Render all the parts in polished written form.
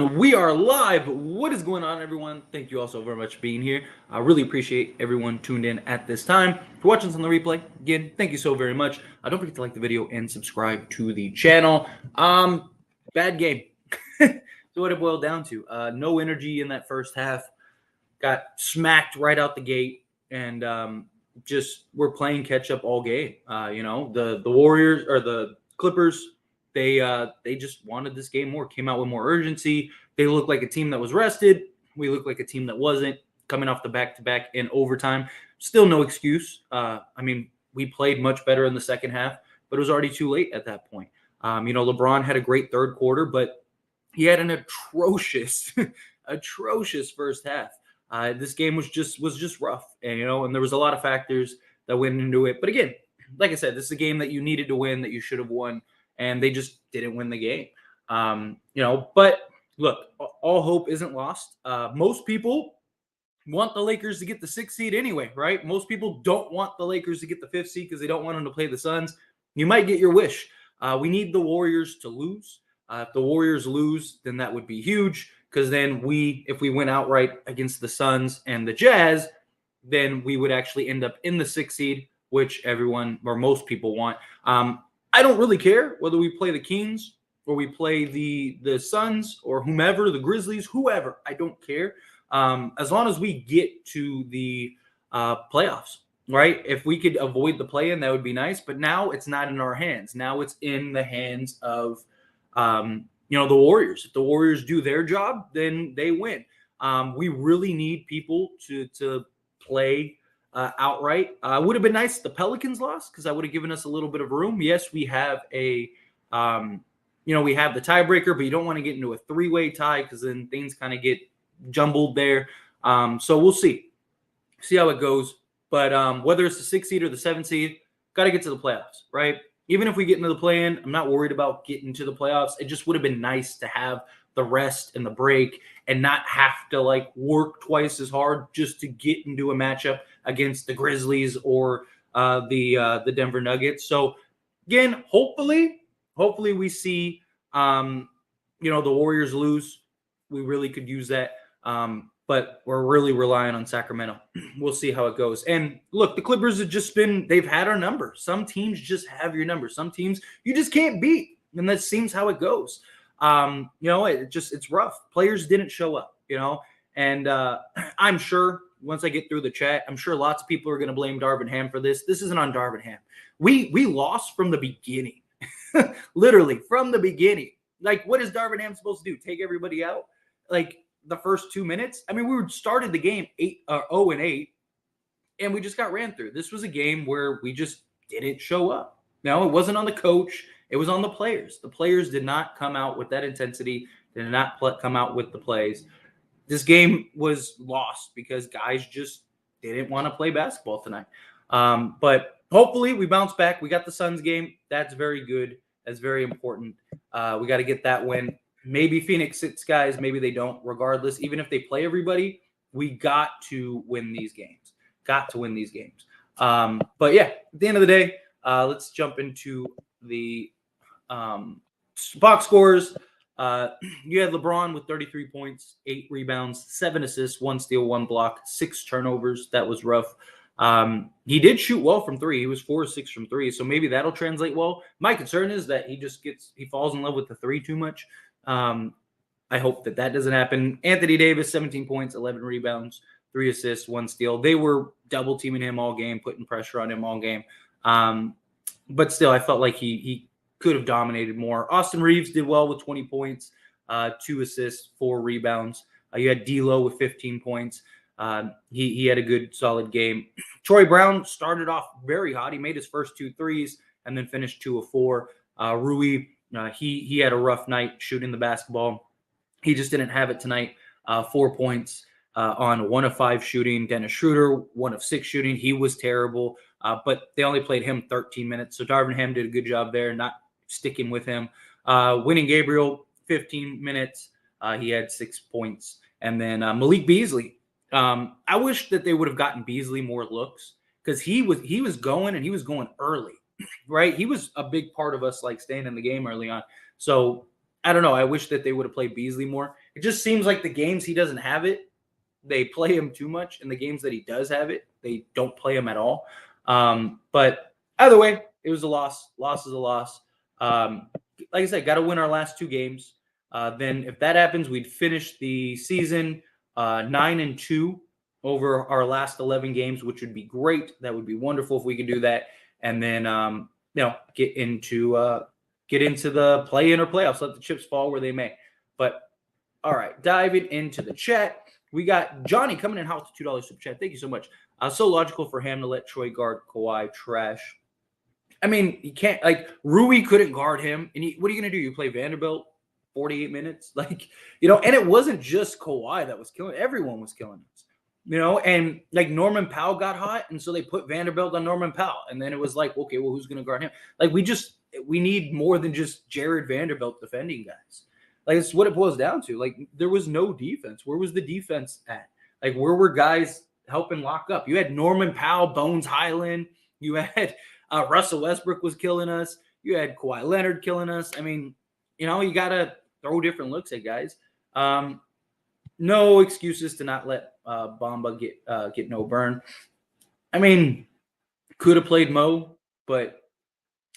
We are live. What is going on, everyone? Thank you all so very much for being here. I really appreciate everyone tuned in at this time. If you're watching this on the replay, again, thank you so very much. Don't forget to like the video and subscribe to the channel. Bad game. So what it boiled down to. No energy in that first half. Got smacked right out the gate, and just we're playing catch up all game. The Warriors or the Clippers, they just wanted this game more. Came out with more urgency. They looked like a team that was rested. We looked like a team that wasn't. Coming off the back-to-back in overtime, still no excuse. We played much better in the second half, but it was already too late at that point. LeBron had a great third quarter, but he had an atrocious, atrocious first half. This game was just rough, and there was a lot of factors that went into it. But again, like I said, this is a game that you needed to win, that you should have won, and they just didn't win the game. But look, all hope isn't lost. Most people want the Lakers to get the 6th seed anyway, right? Most people don't want the Lakers to get the 5th seed because they don't want them to play the Suns. You might get your wish. We need the Warriors to lose. If the Warriors lose, then that would be huge, because then if we went outright against the Suns and the Jazz, then we would actually end up in the 6th seed, which everyone or most people want. I don't really care whether we play the Kings or we play the Suns or whomever, the Grizzlies, whoever. I don't care. As long as we get to the playoffs, right? If we could avoid the play-in, that would be nice. But now it's not in our hands. Now it's in the hands of the Warriors. If the Warriors do their job, then they win. We really need people to play outright. Would have been nice if the Pelicans lost, because that would have given us a little bit of room. Yes, we have we have the tiebreaker, but you don't want to get into a 3-way tie, because then things kind of get jumbled there. So we'll see how it goes. But whether it's the 6th seed or the 7th seed, got to get to the playoffs, right? Even if we get into the play-in, I'm not worried about getting to the playoffs. It just would have been nice to have the rest and the break and not have to work twice as hard just to get into a matchup against the Grizzlies or the Denver Nuggets. So again, hopefully we see the Warriors lose. We really could use that. But we're really relying on Sacramento. We'll see how it goes. And look, the Clippers have they've had our number. Some teams just have your number. Some teams you just can't beat. And that seems how it goes. It's rough. Players didn't show up, and I'm sure once I get through the chat, I'm sure lots of people are going to blame Darvin Ham for this. This isn't on Darvin Ham. We lost from the beginning, literally from the beginning. What is Darvin Ham supposed to do? Take everybody out? The first 2 minutes? We started the game 0-8, and we just got ran through. This was a game where we just didn't show up. No, it wasn't on the coach. It was on the players. The players did not come out with that intensity, did not come out with the plays. This game was lost because guys just didn't want to play basketball tonight. But hopefully we bounce back. We got the Suns game. That's very good. That's very important. We got to get that win. Maybe Phoenix sits guys, maybe they don't. Regardless, even if they play everybody, we got to win these games. But yeah, at the end of the day, let's jump into the box scores. You had LeBron with 33 points, 8 rebounds, 7 assists, 1 steal, 1 block, 6 turnovers. That was rough. He did shoot well from 3. He was 4-6 from 3, so maybe that'll translate well. My concern is that he falls in love with the 3 too much. I hope that doesn't happen. Anthony Davis, 17 points, 11 rebounds, 3 assists, 1 steal. They were double teaming him all game, putting pressure on him all game. But still, I felt like he could have dominated more. Austin Reeves did well with 20 points, 2 assists, 4 rebounds. You had D'Lo with 15 points. He had a good, solid game. Troy Brown started off very hot. He made his first 2 threes and then finished 2 of 4. Rui, he had a rough night shooting the basketball. He just didn't have it tonight. 4 points on 1 of 5 shooting. Dennis Schroeder, 1 of 6 shooting. He was terrible, but they only played him 13 minutes. So Darvin Ham did a good job there, not sticking with him. Winning Gabriel, 15 minutes. He had 6 points. And then Malik Beasley. I wish that they would have gotten Beasley more looks, because he was going, and he was going early, right? He was a big part of us staying in the game early on. So I don't know. I wish that they would have played Beasley more. It just seems like the games he doesn't have it, they play him too much. And the games that he does have it, they don't play him at all. But either way, it was a loss. Loss is a loss. Like I said, got to win our last 2 games. Then if that happens, we'd finish the season 9-2 over our last 11 games, which would be great. That would be wonderful if we could do that. And then, get into the play-in or playoffs. Let the chips fall where they may. But all right, diving into the chat. We got Johnny coming in hot with $2 super chat. Thank you so much. So logical for Ham to let Troy guard Kawhi. Trash. I mean, you can't, like, Rui couldn't guard him. And what are you going to do? You play Vanderbilt 48 minutes? Like, and it wasn't just Kawhi that was killing. Everyone was killing us. And like Norman Powell got hot. And so they put Vanderbilt on Norman Powell. And then it was like, okay, well, who's going to guard him? Like, we need more than just Jared Vanderbilt defending guys. Like, it's what it boils down to. Like, there was no defense. Where was the defense at? Like, where were guys helping lock up? You had Norman Powell, Bones Highland. You had Russell Westbrook was killing us. You had Kawhi Leonard killing us. I mean, you got to throw different looks at guys. No excuses to not let Bamba get no burn. I mean, could have played Mo, but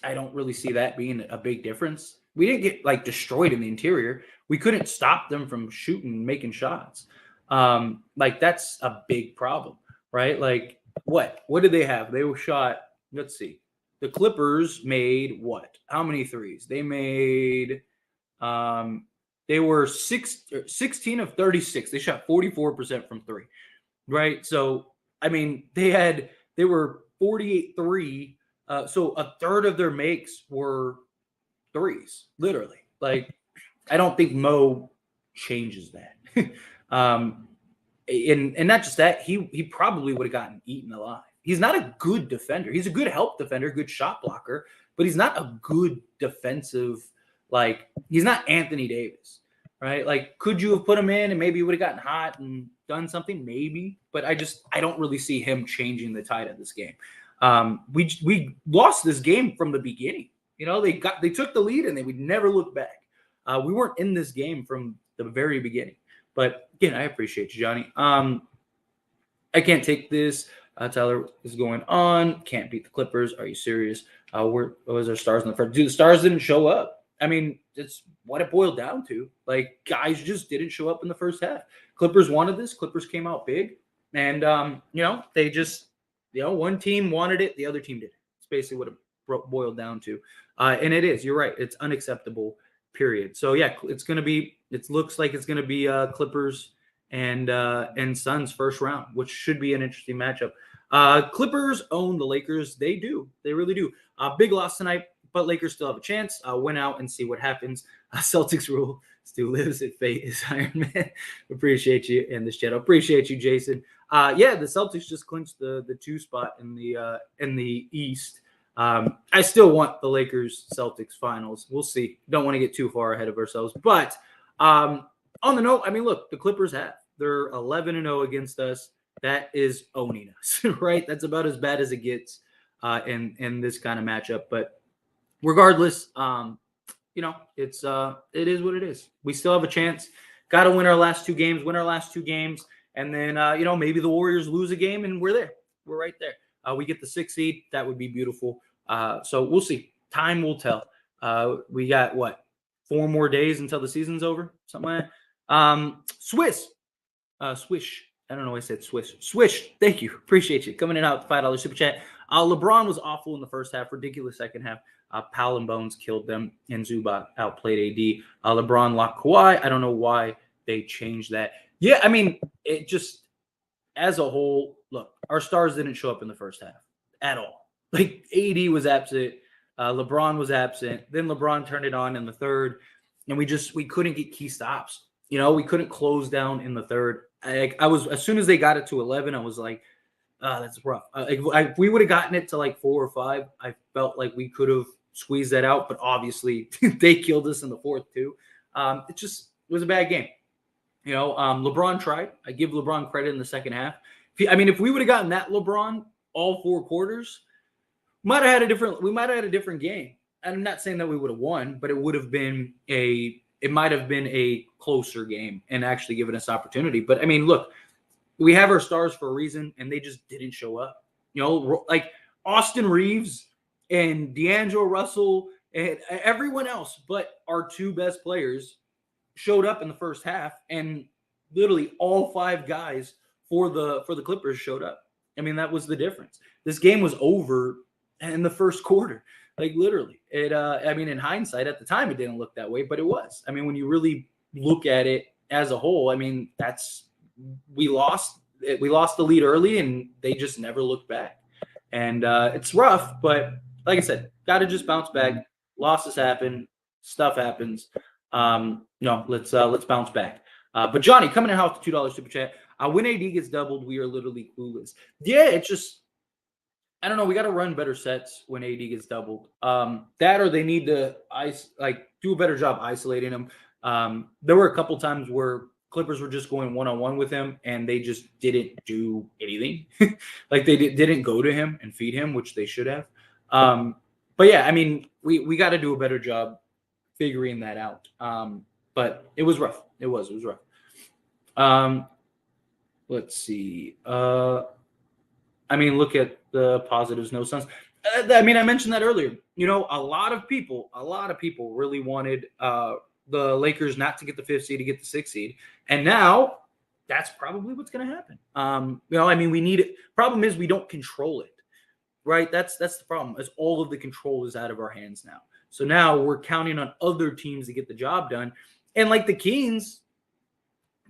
I don't really see that being a big difference. We didn't get like destroyed in the interior. We couldn't stop them from shooting and making shots. Like, that's a big problem, right? Like, what did they have? They were shot. Let's see. The Clippers made what? How many threes? They made. They were 16 of 36. They shot 44% from 3, right? So I mean, they were 48-3. So a third of their makes were threes, literally. Like, I don't think Mo changes that. And not just that, he probably would have gotten eaten alive. He's not a good defender. He's a good help defender, good shot blocker, but he's not a good defensive. Like, he's not Anthony Davis, right? Like, could you have put him in and maybe he would have gotten hot and done something? Maybe, but I don't really see him changing the tide of this game. We lost this game from the beginning. They took the lead and they would never look back. We weren't in this game from the very beginning. But again, I appreciate you, Johnny. I can't take this. Tyler is going on. Can't beat the Clippers. Are you serious? Where was our stars in the first? Dude, the stars didn't show up. I mean, it's what it boiled down to. Like, guys just didn't show up in the first half. Clippers wanted this. Clippers came out big. And, they just, one team wanted it. The other team did. It's basically what it boiled down to. And it is. You're right. It's unacceptable, period. So, yeah, it looks like it's going to be Clippers and Suns first round, which should be an interesting matchup. Clippers own the Lakers. They do. They really do. Big loss tonight, but Lakers still have a chance. Win out and see what happens. Celtics rule. Stu lives at fate is Iron Man. Appreciate you in this chat. Appreciate you, Jason. The Celtics just clinched the 2 spot in the East. I still want the Lakers Celtics finals. We'll see. Don't want to get too far ahead of ourselves. But on the note, I mean, look, the Clippers they're 11-0 against us. That is owning us, right? That's about as bad as it gets in this kind of matchup. But regardless, it is what it is. We still have a chance. Got to win our last 2 games. And then, maybe the Warriors lose a game and we're there. We're right there. We get the 6th seed. That would be beautiful. So we'll see. Time will tell. We got, 4 more days until the season's over? Something like that. Swish. I don't know why I said Swish. Swish. Thank you. Appreciate you. Coming in out with $5 super chat. LeBron was awful in the first half. Ridiculous second half. Powell and Bones killed them, and Zubac outplayed AD. LeBron locked Kawhi. I don't know why they changed that. Yeah, I mean, it just, as a whole, look, our stars didn't show up in the first half at all. Like, AD was absent. LeBron was absent. Then LeBron turned it on in the third, and we couldn't get key stops. We couldn't close down in the third. I was, as soon as they got it to 11, I was like, that's rough. If we would have gotten it to like 4 or 5, I felt like we could have squeezed that out. But obviously, they killed us in the fourth too. It was a bad game. LeBron tried. I give LeBron credit in the second half. If we would have gotten that LeBron all 4 quarters, we might have had a different game. I'm not saying that we would have won, but it would have been a it might have been a closer game and actually given us opportunity. But I mean, look, we have our stars for a reason, and they just didn't show up. You know, like Austin Reeves and D'Angelo Russell and everyone else, but our two best players showed up in the first half, and literally all five guys for the Clippers showed up. I mean, that was the difference. This game was over in the first quarter. Like literally. It I mean, in hindsight, at the time it didn't look that way, but it was. I mean, when you really look at it as a whole, I mean, we lost the lead early and they just never looked back. And it's rough, but like I said, got to just bounce back. Losses happen, stuff happens. Let's bounce back. But Johnny, coming in house with $2 super chat. When AD gets doubled, we are literally clueless. Yeah, it's just I don't know. We got to run better sets when AD gets doubled. That or they need to do a better job isolating him. There were a couple times where Clippers were just going one-on-one with him, and they just didn't do anything. Like they didn't go to him and feed him, which they should have. But yeah, I mean, we got to do a better job figuring that out. But it was rough. It was rough. Let's see. I mean, look at the positives. No Suns. I mean, I mentioned that earlier. You know, a lot of people really wanted the Lakers not to get the 5th seed, to get the 6th seed, and now that's probably what's going to happen. I mean, we need it. Problem is, we don't control it, right? That's the problem. Is all of the control is out of our hands now. So now we're counting on other teams to get the job done, and like the Kings,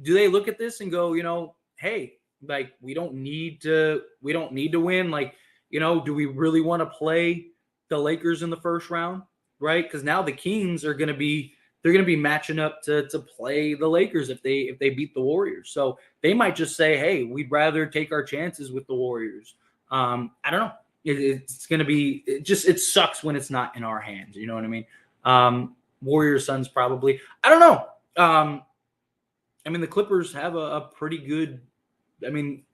do they look at this and go, hey? Like we don't need to win. Like, do we really want to play the Lakers in the first round? Right. Because now the Kings are going to be matching up to play the Lakers if they beat the Warriors. So they might just say, hey, we'd rather take our chances with the Warriors. I don't know. It's going to be, it sucks when it's not in our hands. You know what I mean? Warriors, Suns, probably. I don't know. I mean, the Clippers have a pretty good,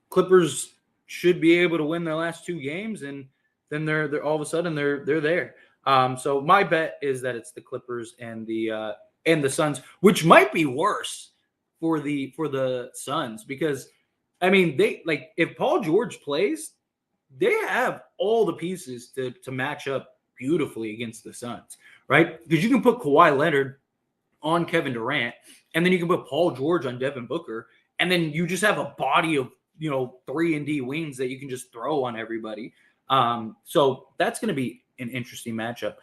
Clippers should be able to win their last 2 games, and then they're all of a sudden they're there. So my bet is that it's the Clippers and the Suns, which might be worse for the Suns because I mean they if Paul George plays, they have all the pieces to match up beautifully against the Suns, right? Because you can put Kawhi Leonard on Kevin Durant, and then you can put Paul George on Devin Booker, and then you just have a body of 3-and-D wings that you can just throw on everybody. So that's going to be an interesting matchup.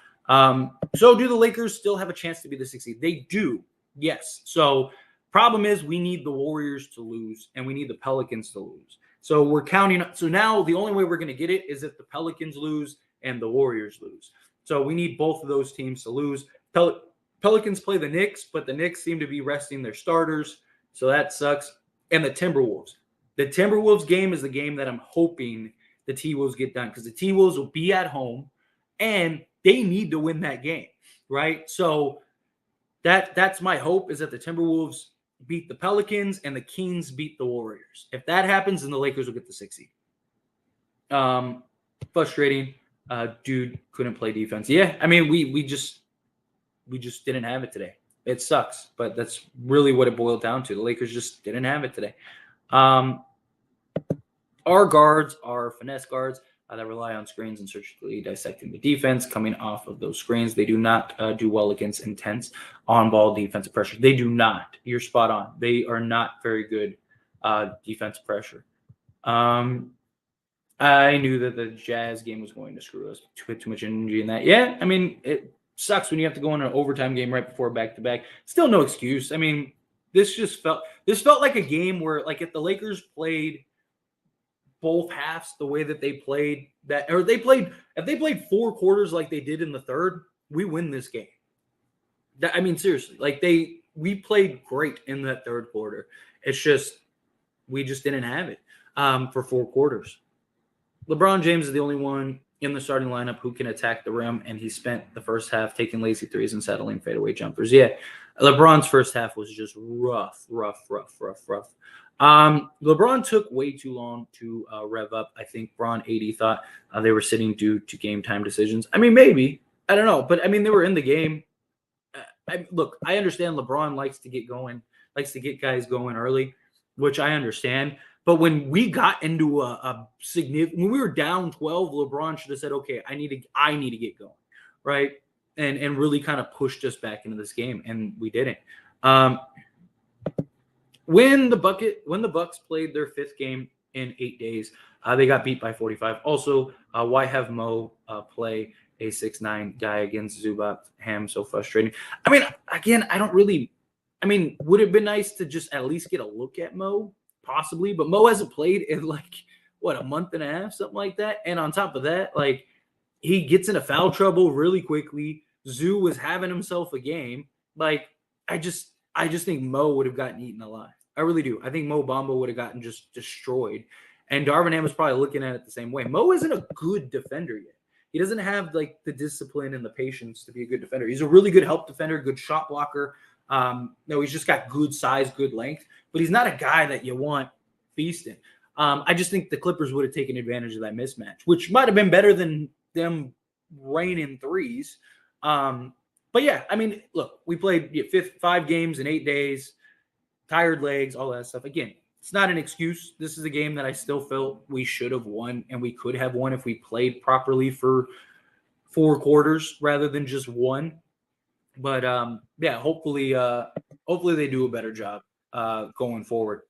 So do the Lakers still have a chance to be the 6th seed? They do, yes. So problem is we need the Warriors to lose, and we need the Pelicans to lose. So we're counting. So now the only way we're going to get it is if the Pelicans lose and the Warriors lose. So we need both of those teams to lose. Pelicans play the Knicks, but the Knicks seem to be resting their starters, so that sucks. And the Timberwolves. The Timberwolves game is the game that I'm hoping the T-Wolves get done because the T-Wolves will be at home, and they need to win that game, right? So that's my hope is that the Timberwolves beat the Pelicans and the Kings beat the Warriors. If that happens, then the Lakers will get the 6th seed. Frustrating. Dude couldn't play defense. Yeah, I mean, we just didn't have it today. It sucks, but that's really what it boiled down to. The Lakers just didn't have it today. Our guards are finesse guards that rely on screens and surgically dissecting the defense coming off of those screens. They do not do well against intense on-ball defensive pressure. They do not. You're spot on. They are not very good defensive pressure. I knew that the Jazz game was going to screw us. Too much energy in that. Yeah, I mean, it sucks when you have to go in an overtime game right before back-to-back. Still no excuse. I mean, this felt like a game where, like, if the Lakers played both halves the way that they played if they played 4 quarters like they did in the third, we win this game. I mean, seriously, we played great in that third quarter. It's just we just didn't have it for 4 quarters. LeBron James is the only one in the starting lineup who can attack the rim, and he spent the first half taking lazy threes and settling fadeaway jumpers. Yeah, LeBron's first half was just rough. LeBron took way too long to rev up. I think Bron 80 thought they were sitting due to game time decisions. I mean, maybe. I don't know. But, I mean, they were in the game. look, I understand LeBron likes to get guys going early, which I understand. But when we got into a significant, when we were down 12, LeBron should have said, "Okay, I need to get going," right? And really kind of pushed us back into this game, and we didn't. When the Bucks played their 5th game in 8 days, they got beat by 45. Also, why have Mo play a 6'9" guy against Zubac? Ham, so frustrating. I mean, again, would it have been nice to just at least get a look at Mo? Possibly, but Mo hasn't played in like a month and a half, something like that. And on top of that, like, he gets into foul trouble really quickly. Zoo was having himself a game. Like, I just think Mo would have gotten eaten alive. I really do. I think Mo Bamba would have gotten just destroyed. And Darvin Ham was probably looking at it the same way. Mo isn't a good defender yet. He doesn't have like the discipline and the patience to be a good defender. He's a really good help defender, good shot blocker. No, he's just got good size, good length, but he's not a guy that you want feasting. I just think the Clippers would have taken advantage of that mismatch, which might have been better than them raining threes. But yeah, I mean, look, we played 5 games in 8 days, tired legs, all that stuff. Again, it's not an excuse. This is a game that I still felt we should have won, and we could have won if we played properly for 4 quarters rather than just one. But yeah, hopefully they do a better job going forward.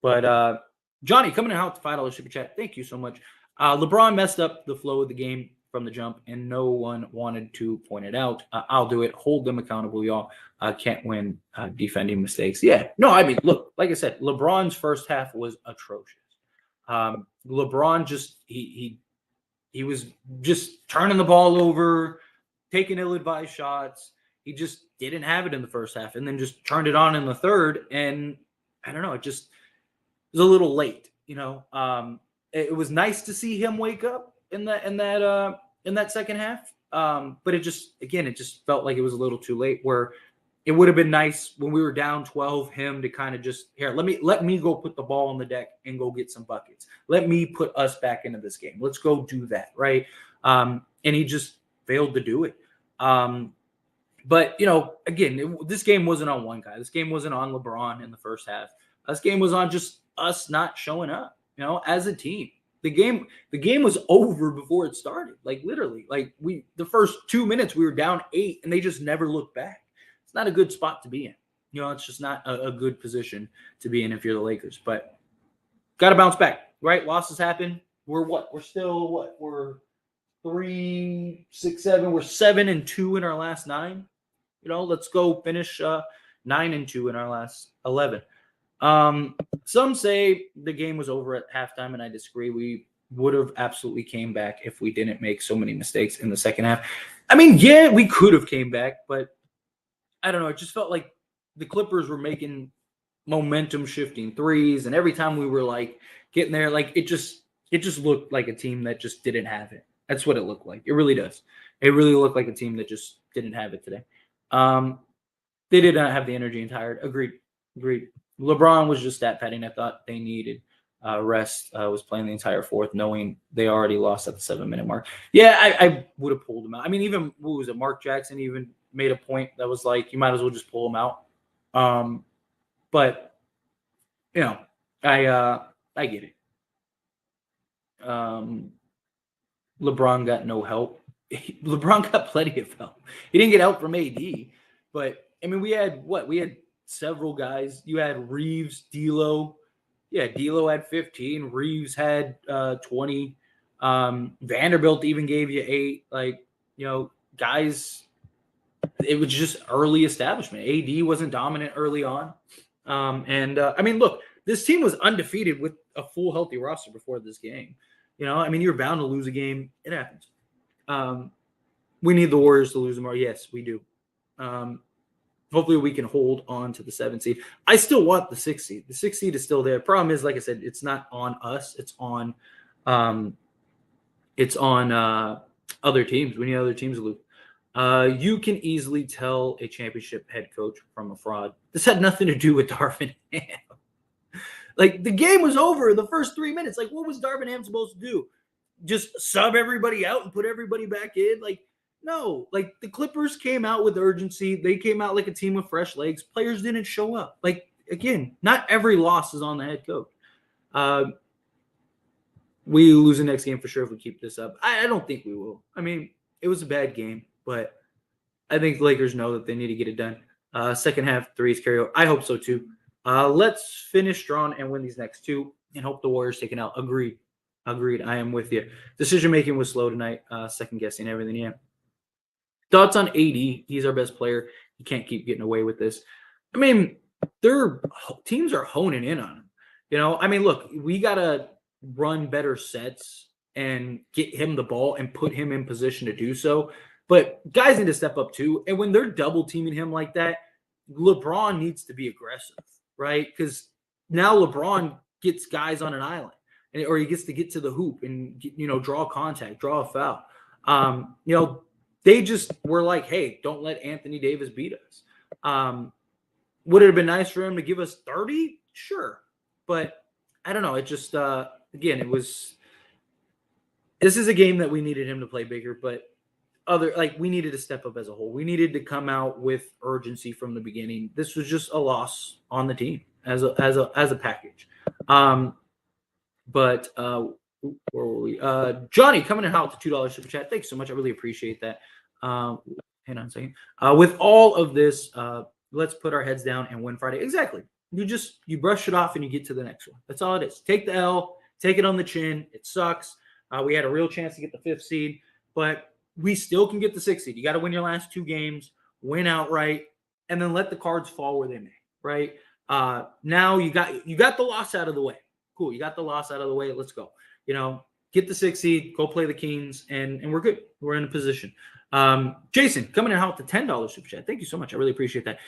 But Johnny, coming in out to $5 super chat. Thank you so much. LeBron messed up the flow of the game from the jump, and no one wanted to point it out. I'll do it. Hold them accountable, y'all. Can't win defending mistakes. Yeah. No, I mean, look, like I said, LeBron's first half was atrocious. LeBron just he was just turning the ball over, taking ill-advised shots. He just didn't have it in the first half, and then just turned it on in the third. And I don't know, it was a little late. It was nice to see him wake up in that second half. But it just felt like it was a little too late. Where it would have been nice when we were down 12, him to kind of just let me go put the ball on the deck and go get some buckets. Let me put us back into this game. Let's go do that, right? And he just failed to do it. But again, this game wasn't on one guy. This game wasn't on LeBron in the first half. This game was on just us not showing up, as a team. The game was over before it started. Like, literally, like the first 2 minutes we were down 8 and they just never looked back. It's not a good spot to be in. It's just not a good position to be in if you're the Lakers. But got to bounce back, right? Losses happen. We're 3, 6, 7. We're 7-2 in our last 9. Let's go finish 9-2 in our last 11. Some say the game was over at halftime, and I disagree. We would have absolutely came back if we didn't make so many mistakes in the second half. I mean, yeah, we could have came back, but I don't know. It just felt like the Clippers were making momentum shifting threes, and every time we were like getting there, like it just looked like a team that just didn't have it. That's what it looked like. It really does. It really looked like a team that just didn't have it today. They did not have the energy and tired. Agreed. LeBron was just stat padding. I thought they needed rest. Was playing the entire fourth, knowing they already lost at the 7-minute mark. Yeah, I would have pulled him out. I mean, even what was it? Mark Jackson even made a point that was like, you might as well just pull him out. But I get it. LeBron got no help. LeBron got plenty of help. He didn't get help from AD, but I mean, we had several guys. You had Reeves, D'Lo. Yeah, D'Lo had 15. Reeves had 20. Vanderbilt even gave you 8. Like, guys, it was just early establishment. AD wasn't dominant early on. I mean, look, this team was undefeated with a full healthy roster before this game. I mean, you're bound to lose a game. It happens. We need the Warriors to lose tomorrow. Yes, we do. Hopefully we can hold on to the 7th seed. I still want the 6th seed. The 6th seed is still there. Problem is, like I said, it's not on us. It's on other teams. We need other teams to lose. You can easily tell a championship head coach from a fraud. This had nothing to do with Darvin Ham. Like, the game was over in the first 3 minutes. Like, what was Darvin Ham supposed to do? Just sub everybody out and put everybody back in? Like, No, like the Clippers came out with urgency. They came out like a team with fresh legs. Players didn't show up. Like, again, not every loss is on the head coach. Uh, we lose the next game for sure if we keep this up. I don't think we will. I mean, it was a bad game, but I think the Lakers know that they need to get it done. Second half, threes carry over. I hope so too. Let's finish strong and win these next two and hope the Warriors take it out. Agreed. Agreed. I am with you. Decision making was slow tonight. Second guessing everything. Yeah. Thoughts on AD? He's our best player. You can't keep getting away with this. I mean, their teams are honing in on him. You know, I mean, look, we gotta run better sets and get him the ball and put him in position to do so. But guys need to step up too. And when they're double teaming him like that, LeBron needs to be aggressive, right? Because now LeBron gets guys on an island, or he gets to get to the hoop and draw contact, draw a foul. They just were like, hey, don't let Anthony Davis beat us. Would it have been nice for him to give us 30? Sure. But I don't know. It just, again, this is a game that we needed him to play bigger, but we needed to step up as a whole. We needed to come out with urgency from the beginning. This was just a loss on the team as a package. But where were we? Johnny coming in hot with the $2 super chat. Thanks so much. I really appreciate that. Hang on a second. With all of this, let's put our heads down and win Friday. Exactly. You brush it off and you get to the next one. That's all it is. Take the L, take it on the chin. It sucks. We had a real chance to get the 5th seed, but we still can get the 6th seed. You got to win your last 2 games, win outright, and then let the cards fall where they may. Right? Now you got the loss out of the way. Cool. You got the loss out of the way. Let's go. Get the 6th seed, go play the Kings, and we're good. We're in a position. Jason, coming in hot with the $10 super chat. Thank you so much. I really appreciate that.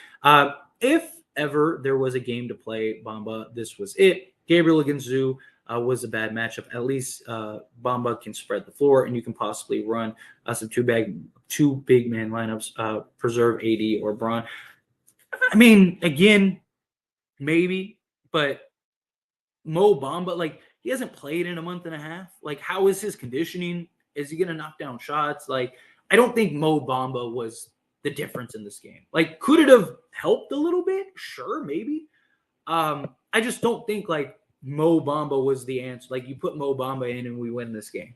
If ever there was a game to play Bamba, this was it. Gabriel against Zoo was a bad matchup. At least Bamba can spread the floor, and you can possibly run some two big man lineups, preserve AD or Bron. I mean, again, maybe, but Mo Bamba, he hasn't played in a month and a half. How is his conditioning? Is he going to knock down shots? I don't think Mo Bamba was the difference in this game. Could it have helped a little bit? Sure, maybe. I just don't think Mo Bamba was the answer. You put Mo Bamba in and we win this game.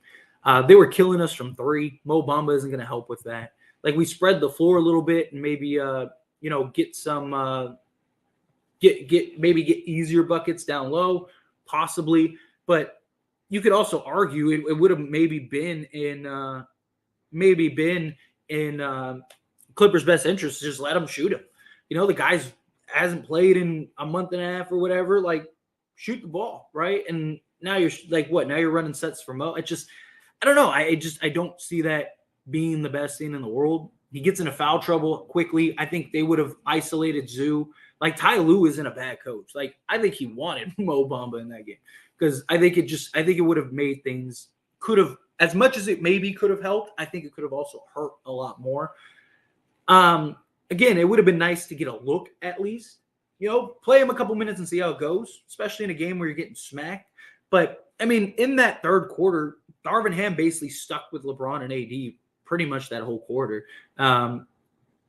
They were killing us from 3. Mo Bamba isn't going to help with that. We spread the floor a little bit and maybe get some get easier buckets down low, possibly. But you could also argue it would have maybe been in Clippers' best interest to just let him shoot him. The guy's hasn't played in a month and a half or whatever. Shoot the ball, right? And now you're what? Now you're running sets for Mo. I don't know. I don't see that being the best thing in the world. He gets into foul trouble quickly. I think they would have isolated Zoo. Ty Lue isn't a bad coach. I think he wanted Mo Bamba in that game because I think it would have made things as much as it maybe could have helped. I think it could have also hurt a lot more. Again, it would have been nice to get a look at least. Play him a couple minutes and see how it goes, especially in a game where you're getting smacked. But I mean, in that third quarter, Darvin Ham basically stuck with LeBron and AD pretty much that whole quarter.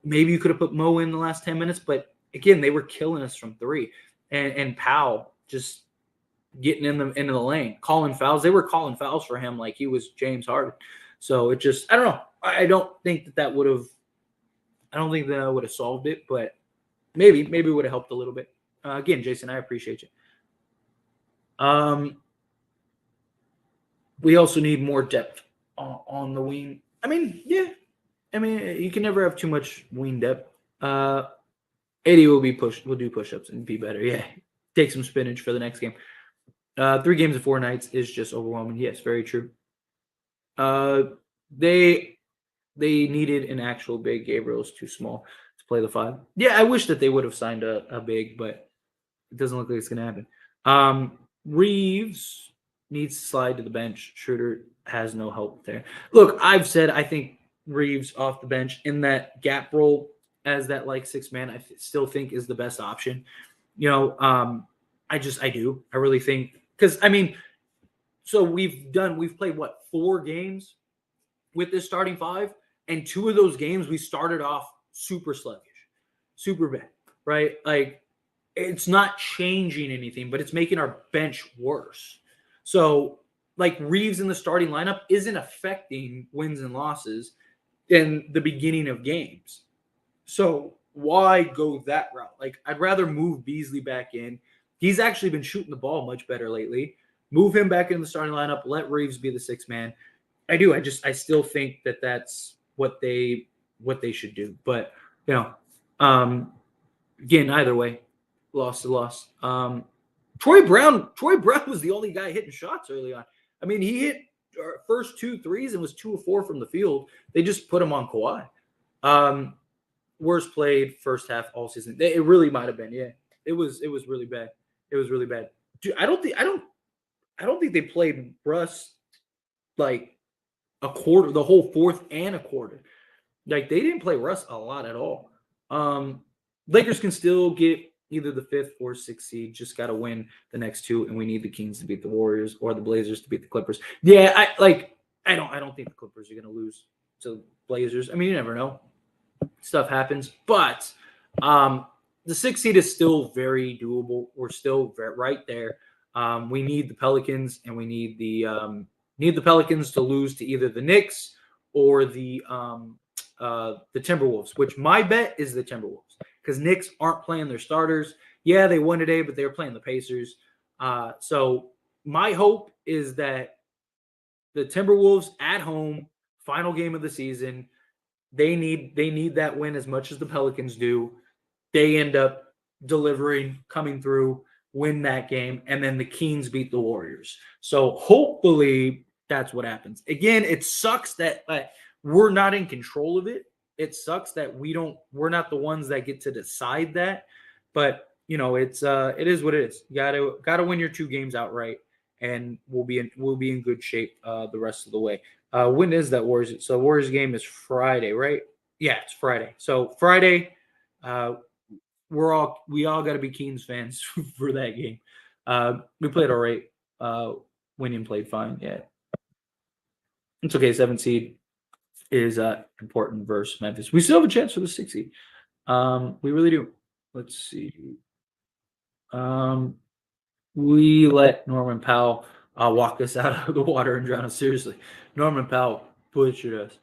Maybe you could have put Mo in the last 10 minutes, but again, they were killing us from 3. And Powell just getting into the lane, calling fouls. They were calling fouls for him like he was James Harden. So it just, I don't know. I don't think that would have solved it, but maybe it would have helped a little bit. Again, Jason, I appreciate you. We also need more depth on the wing. I mean, yeah. I mean, you can never have too much wing depth. 80 will do push-ups and be better. Yeah. Take some spinach for the next game. 3 games in 4 nights is just overwhelming. Yes, very true. They needed an actual big. Gabriel's too small to play the 5. Yeah, I wish that they would have signed a big, but it doesn't look like it's going to happen. Reeves needs to slide to the bench. Schroeder has no help there. Look, I've said I think Reeves off the bench in that gap role as that 6 man, I still think is the best option. I do. I really think because I mean, so we've played 4 games with this starting 5, And 2 of those games, we started off super sluggish, super bad, right? Like, it's not changing anything, but it's making our bench worse. So, like, Reeves in the starting lineup isn't affecting wins and losses in the beginning of games. So, why go that route? Like, I'd rather move Beasley back in. He's actually been shooting the ball much better lately. Move him back in the starting lineup. Let Reeves be the sixth man. I still think that that's what they should do. But again, either way, loss to loss. Troy Brown was the only guy hitting shots early on. I mean, he hit our first 2 threes and was 2 of 4 from the field. They just put him on Kawhi. Worst played first half all season. It really might have been. Yeah, it was really bad. It was really bad. Dude, I don't think they played Russ like a quarter, the whole fourth and a quarter. Like, they didn't play Russ a lot at all. Lakers can still get either the 5th or 6th seed. Just got to win the next 2, and we need the Kings to beat the Warriors or the Blazers to beat the Clippers. Yeah, I don't think the Clippers are going to lose to Blazers. I mean, you never know. Stuff happens, but the 6th seed is still very doable. We're still right there. We need the Pelicans, and we need the Pelicans to lose to either the Knicks or the Timberwolves, which my bet is the Timberwolves, because Knicks aren't playing their starters. Yeah, they won today, but they were playing the Pacers. So my hope is that the Timberwolves at home, final game of the season, they need that win as much as the Pelicans do. They end up delivering, coming through, win that game, and then the Kings beat the Warriors. So hopefully that's what happens. Again, it sucks that we're not in control of it. It sucks that we're not the ones that get to decide that. But it is what it is. You gotta win your 2 games outright, and we'll be in good shape the rest of the way. When is that Warriors? So Warriors game is Friday, right? Yeah, it's Friday. So Friday, we all got to be Kings fans for that game. We played all right. Winning played fine. Yeah, it's okay. 7th seed is important versus Memphis. We still have a chance for the 6th seed. We really do. Let's see. We let Norman Powell walk us out of the water and drown us. Seriously, Norman Powell butchered us.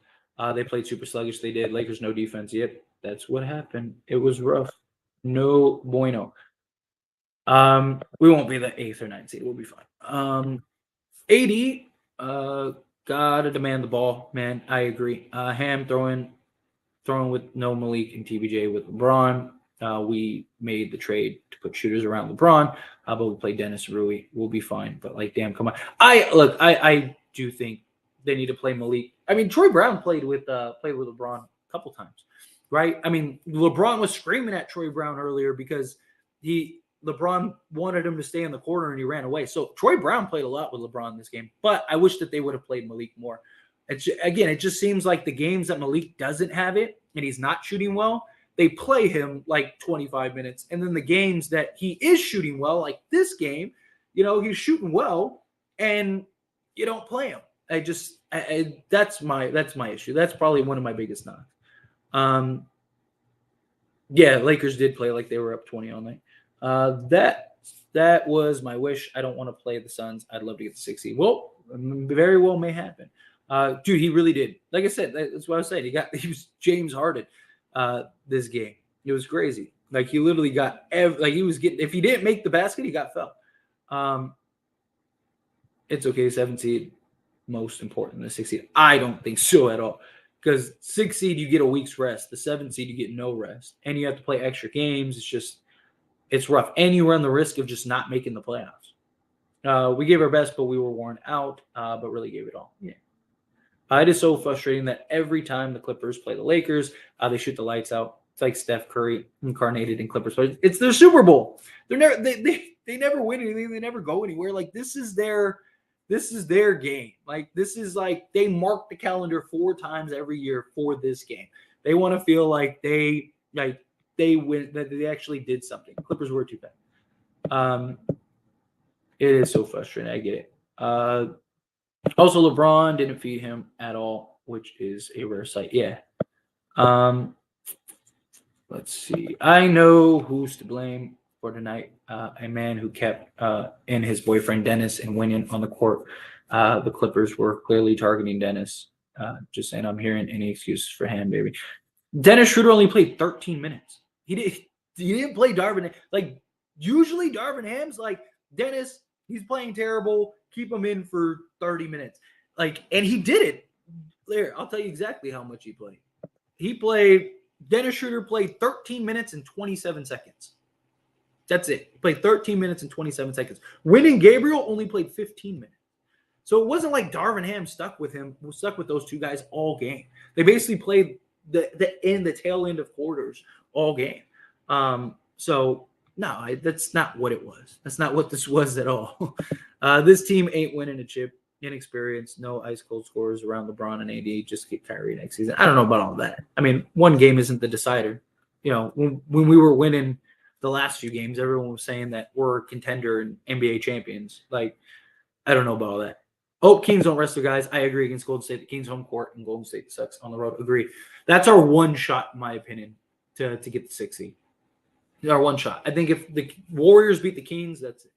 They played super sluggish. They did. Lakers no defense. Yep, that's what happened. It was rough. No bueno. We won't be the 8th or 9th seed. We'll be fine. AD, gotta demand the ball, man. I agree. Ham throwing with no Malik and TBJ with LeBron. We made the trade to put shooters around LeBron, but we play Dennis Rui. We'll be fine. But damn, come on. I do think they need to play Malik. I mean, Troy Brown played with LeBron a couple times, right? I mean, LeBron was screaming at Troy Brown earlier because LeBron wanted him to stay in the corner and he ran away. So Troy Brown played a lot with LeBron in this game, but I wish that they would have played Malik more. It just seems like the games that Malik doesn't have it and he's not shooting well, they play him like 25 minutes. And then the games that he is shooting well, like this game, he's shooting well and you don't play him. That's my issue. That's probably one of my biggest knocks. Yeah, Lakers did play like they were up 20 all night. That was my wish. I don't want to play the Suns. I'd love to get the 6 seed. Well, very well may happen. Dude, he really did. Like I said, that's what I was saying. He was James Harden this game. It was crazy. Like, he literally got he was getting, if he didn't make the basket, he got fouled. It's okay. 7 seed, most important than the 6 seed. I don't think so at all. Because 6 seed, you get a week's rest. The 7 seed, you get no rest. And you have to play extra games. It's rough. And you run the risk of just not making the playoffs. We gave our best, but we were worn out, but really gave it all. Yeah. It is so frustrating that every time the Clippers play the Lakers, they shoot the lights out. It's like Steph Curry incarnated in Clippers. But it's their Super Bowl. They never win anything. They never go anywhere. Like, this is their game. Like, this is like they mark the calendar 4 times every year for this game. They want to feel like they win, that they actually did something. Clippers were too bad. It is so frustrating. I get it. Also, LeBron didn't feed him at all. which is a rare sight. Yeah. Um, let's see. I know who's to blame for tonight. A man who kept in his boyfriend Dennis and winning on the court. The Clippers were clearly targeting Dennis. Just saying, I'm hearing any excuses for him, baby. Dennis Schroeder only played 13 minutes. He didn't play Darvin. Like usually Darvin Ham's like Dennis, he's playing terrible. Keep him in for 30 minutes. Like, and he did it. There, I'll tell you exactly how much he played. Dennis Schroeder played 13 minutes and 27 seconds. That's it. He played 13 minutes and 27 seconds. Wenyen Gabriel only played 15 minutes. So it wasn't like Darvin Ham stuck with those two guys all game. They basically played the tail end of quarters all game. So no, that's not what it was. That's not what this was at all. This team ain't winning a chip. Inexperienced, no ice cold scorers around LeBron and AD. Just get Kyrie next season. I don't know about all that. I mean, one game isn't the decider. You know, when we were winning the last few games, everyone was saying that we're a contender and NBA champions. Like, I don't know about all that. Oh, Kings don't rest their guys. I agree against Golden State. The Kings home court and Golden State sucks on the road. Agree. That's our one shot, in my opinion, to get the 6 seed. Our one shot. I think if the Warriors beat the Kings, that's it.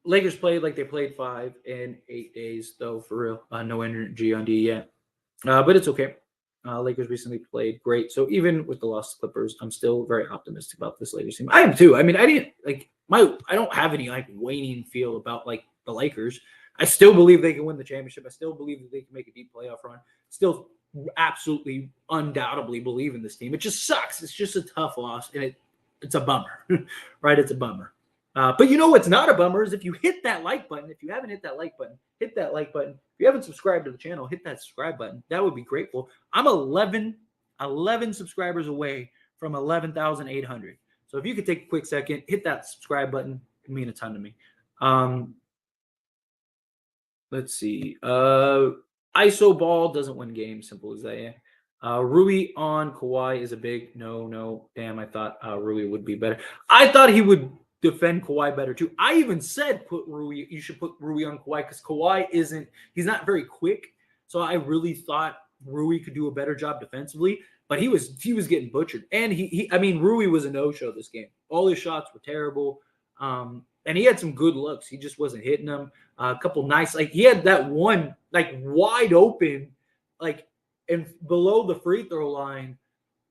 Lakers played like they played 5 in 8 days, though, for real. No energy on D yet. But it's okay. Lakers recently played great. So even with the loss to Clippers, I'm still very optimistic about this Lakers team. I am too. I mean, I don't have any like waning feel about like the Lakers. I still believe they can win the championship. I still believe that they can make a deep playoff run. Still absolutely undoubtedly believe in this team. It just sucks. It's just a tough loss, and it's a bummer. Right? It's a bummer. But you know what's not a bummer is if you hit that like button. If you haven't hit that like button, hit that like button. If you haven't subscribed to the channel, hit that subscribe button. That would be grateful. I'm 11 subscribers away from 11,800. So if you could take a quick second, hit that subscribe button. It would mean a ton to me. Let's see. ISO ball doesn't win games. Simple as that. Yeah. Rui on Kawhi is a big no. Damn, I thought Rui would be better. I thought he would defend Kawhi better too. I even said you should put Rui on Kawhi because Kawhi he's not very quick. So I really thought Rui could do a better job defensively, but he was getting butchered. And Rui was a no-show this game. All his shots were terrible. And he had some good looks. He just wasn't hitting them. A couple nice, like he had that one like wide open, like and below the free throw line,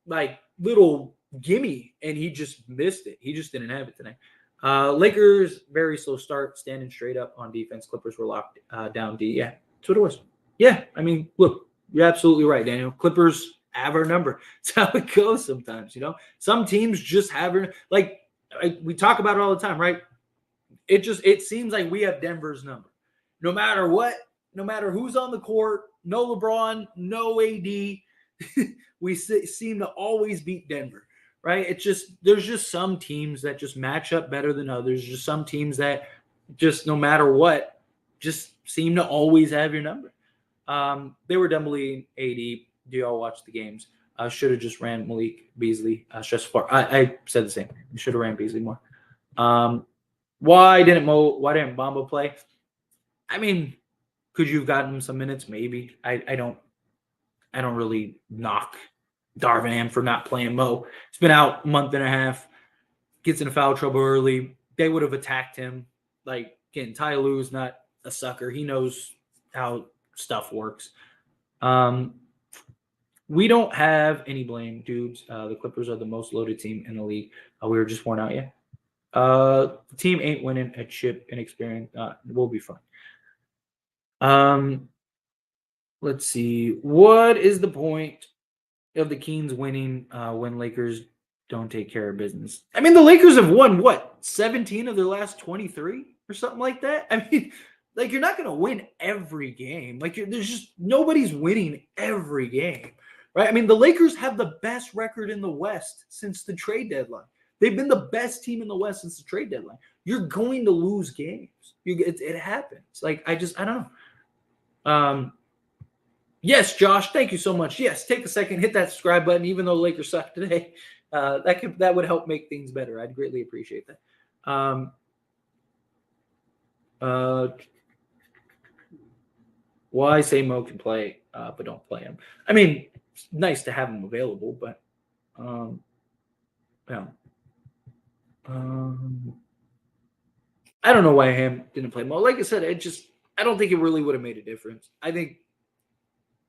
like little gimme, and he just missed it. He just didn't have it tonight. Lakers, very slow start, standing straight up on defense. Clippers were locked down D. Yeah, that's what it was. Yeah, I mean, look, you're absolutely right, Daniel. Clippers have our number. That's how it goes sometimes, you know? Some teams just have we talk about it all the time, right? It seems like we have Denver's number. No matter what, no matter who's on the court, no LeBron, no AD, we seem to always beat Denver. Right? There's just some teams that just match up better than others. Just some teams that just no matter what, just seem to always have your number. They were definitely AD. Do y'all watch the games? Should have just ran Malik Beasley. Just far. I said the same. You should have ran Beasley more. Why didn't Bamba play? I mean, could you have gotten him some minutes? Maybe. I don't really knock Darvin Ham for not playing Mo. He's been out a month and a half, gets into foul trouble early. They would have attacked him. Like, again, Ty Lue's not a sucker. He knows how stuff works. We don't have any blame, dudes. The Clippers are the most loaded team in the league. We were just worn out yet. The team ain't winning a chip in experience. We'll be fine. Let's see. What is the point of the Kings winning when Lakers don't take care of business? I mean, the Lakers have won, 17 of their last 23 or something like that? I mean, like, you're not going to win every game. Like, there's just nobody's winning every game, right? I mean, the Lakers have the best record in the West since the trade deadline. They've been the best team in the West since the trade deadline. You're going to lose games. It happens. Like, I don't know. Yes, Josh, thank you so much. Yes, take a second, hit that subscribe button, even though Lakers suck today. That would help make things better. I'd greatly appreciate that. Well, I say Mo can play, but don't play him. I mean, it's nice to have him available, but yeah. I don't know why Ham didn't play Mo. Like I said, I don't think it really would have made a difference. I think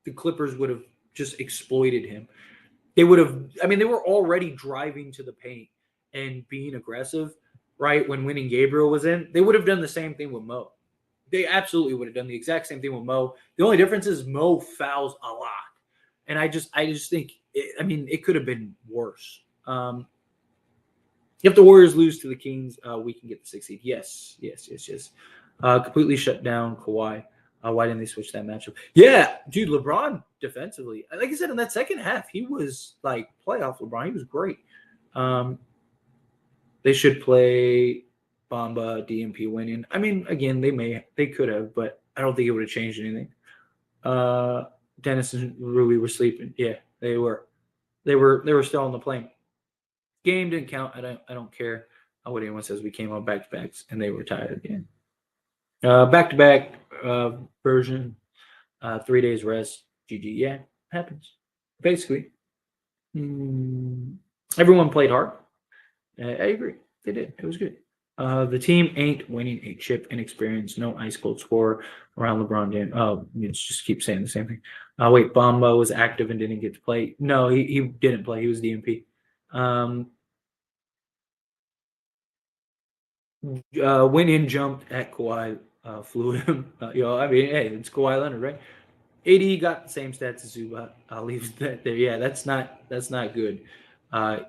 the Clippers would have just exploited him. They would have. I mean, they were already driving to the paint and being aggressive, right? When winning Gabriel was in, they would have done the same thing with Mo. They absolutely would have done the exact same thing with Mo. The only difference is Mo fouls a lot, and I just think. It could have been worse. If the Warriors lose to the Kings, we can get the 6th seed. Yes. Completely shut down Kawhi. Why didn't they switch that matchup? Yeah, dude, LeBron defensively. Like I said, in that second half, he was like playoff LeBron. He was great. They should play Bamba, DMP winning. I mean, again, they could have, but I don't think it would have changed anything. Dennis and Rui were sleeping. Yeah, they were. They were still on the plane. Game didn't count. I don't care what anyone says. We came on back to backs and they were tired again. Back to back version. 3 days rest. GG. Yeah, happens. Basically, everyone played hard. I agree. They did. It was good. The team ain't winning a chip in experience. No ice cold score around LeBron James. Oh, you just keep saying the same thing. Wait, Bamba was active and didn't get to play. No, he didn't play. He was DMP. Went in, jumped at Kawhi, flew him. Hey, it's Kawhi Leonard, right? AD got the same stats as Zubac. I'll leave that there. Yeah, that's not good.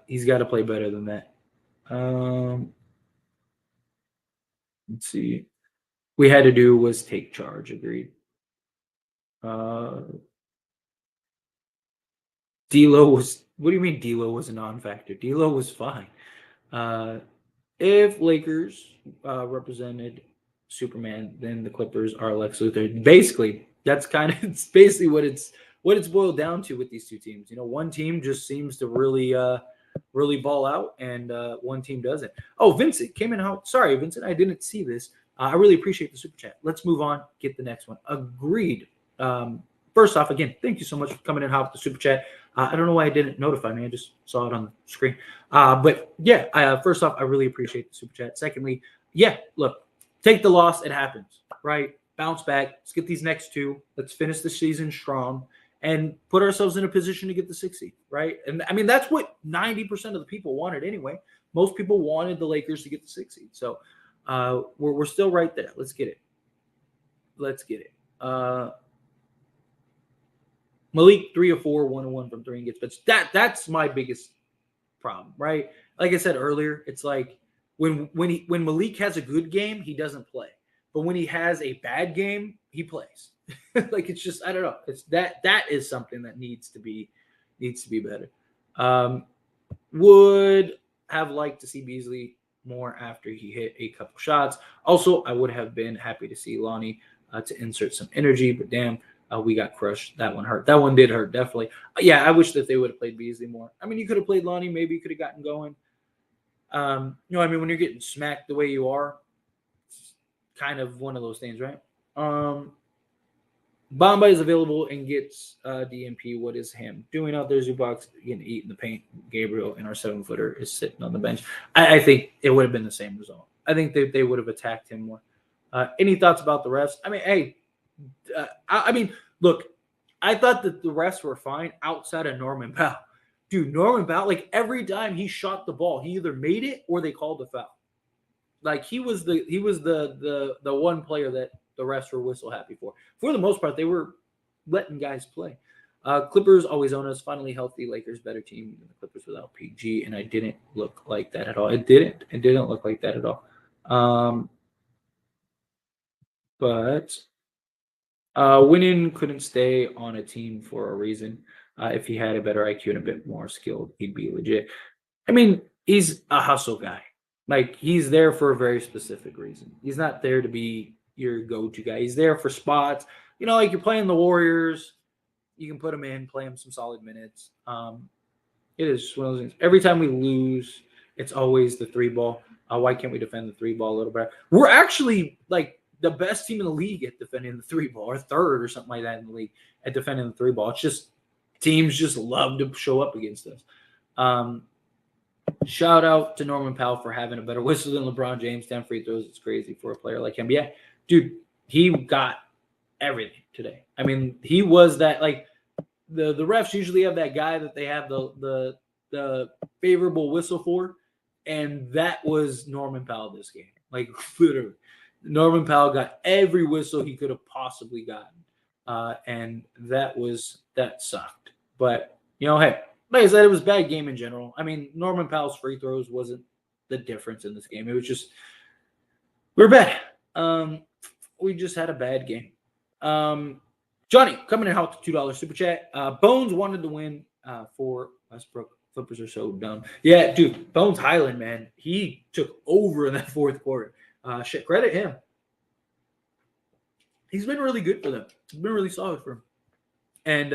He's got to play better than that. Let's see. We had to do was take charge. Agreed. D'Lo was. What do you mean D'Lo was a non-factor? D'Lo was fine. If Lakers represented Superman, then the Clippers are Lex Luthor. Basically, that's kind of it's basically what it's boiled down to with these two teams. One team just seems to really ball out, and one team doesn't. Oh, Vincent came in out. Sorry, Vincent, I didn't see this. I really appreciate the super chat. Let's move on. Get the next one. Agreed. First off, again, thank you so much for coming in hot with the super chat. I don't know why it didn't notify me. I just saw it on the screen. But yeah, first off, I really appreciate the super chat. Secondly, yeah, look, take the loss. It happens, right? Bounce back. Let's get these next two. Let's finish the season strong and put ourselves in a position to get the 6th seed, right? And I mean, that's what 90% of the people wanted anyway. Most people wanted the Lakers to get the 6th seed. So we're still right there. Let's get it. Malik 3 of 4, 1 of 1 from 3 and gets benched. That's my biggest problem, right? Like I said earlier, it's like when Malik has a good game, he doesn't play, but when he has a bad game, he plays. Like it's just I don't know. It's that is something that needs to be better. Would have liked to see Beasley more after he hit a couple shots. Also, I would have been happy to see Lonnie to insert some energy, but damn. We got crushed. That one hurt. That one did hurt, definitely. Yeah, I wish that they would have played Beasley more. I mean, you could have played Lonnie. Maybe you could have gotten going. When you're getting smacked the way you are, it's kind of one of those things, right? Bamba is available and gets DMP. What is him doing out there? Zubac getting eaten the paint. Gabriel and our 7-footer is sitting on the bench. I think it would have been the same result. I think they would have attacked him more. Any thoughts about the refs? I mean, hey. Look, I thought that the refs were fine outside of Norman Powell. Dude, Norman Powell, like every time he shot the ball, he either made it or they called the foul. Like he was the one player that the refs were whistle happy for. For the most part, they were letting guys play. Clippers always own us. Finally healthy. Lakers better team than the Clippers without PG, and I didn't look like that at all. It didn't look like that at all. But Winning couldn't stay on a team for a reason. If he had a better IQ and a bit more skilled, he'd be legit. I mean, he's a hustle guy. Like, he's there for a very specific reason. He's not there to be your go-to guy. He's there for spots. Like you're playing the Warriors, you can put him in, play him some solid minutes. It is just one of those things. Every time we lose, it's always the 3 ball. Why can't we defend the 3 ball a little better? We're actually, like, the best team in the league at defending the three ball, or third or something like that in the league at defending the three ball. It's just teams just love to show up against us. Shout out to Norman Powell for having a better whistle than LeBron James. 10 free throws. It's crazy for a player like him. Yeah, dude, he got everything today. I mean, he was that, like, the refs usually have that guy that they have the favorable whistle for, and that was Norman Powell this game. Like, literally, Norman Powell got every whistle he could have possibly gotten, and that sucked. But, you know, hey, like I said, it was a bad game in general. I mean, Norman Powell's free throws wasn't the difference in this game. It was just, we were bad. We just had a bad game. Johnny, coming in out with $2 super chat. Bones wanted to win for Westbrook. Clippers are so dumb. Yeah, dude, Bones Highland, man, he took over in that fourth quarter. Shit, credit him. He's been really good for them. He's been really solid for him. And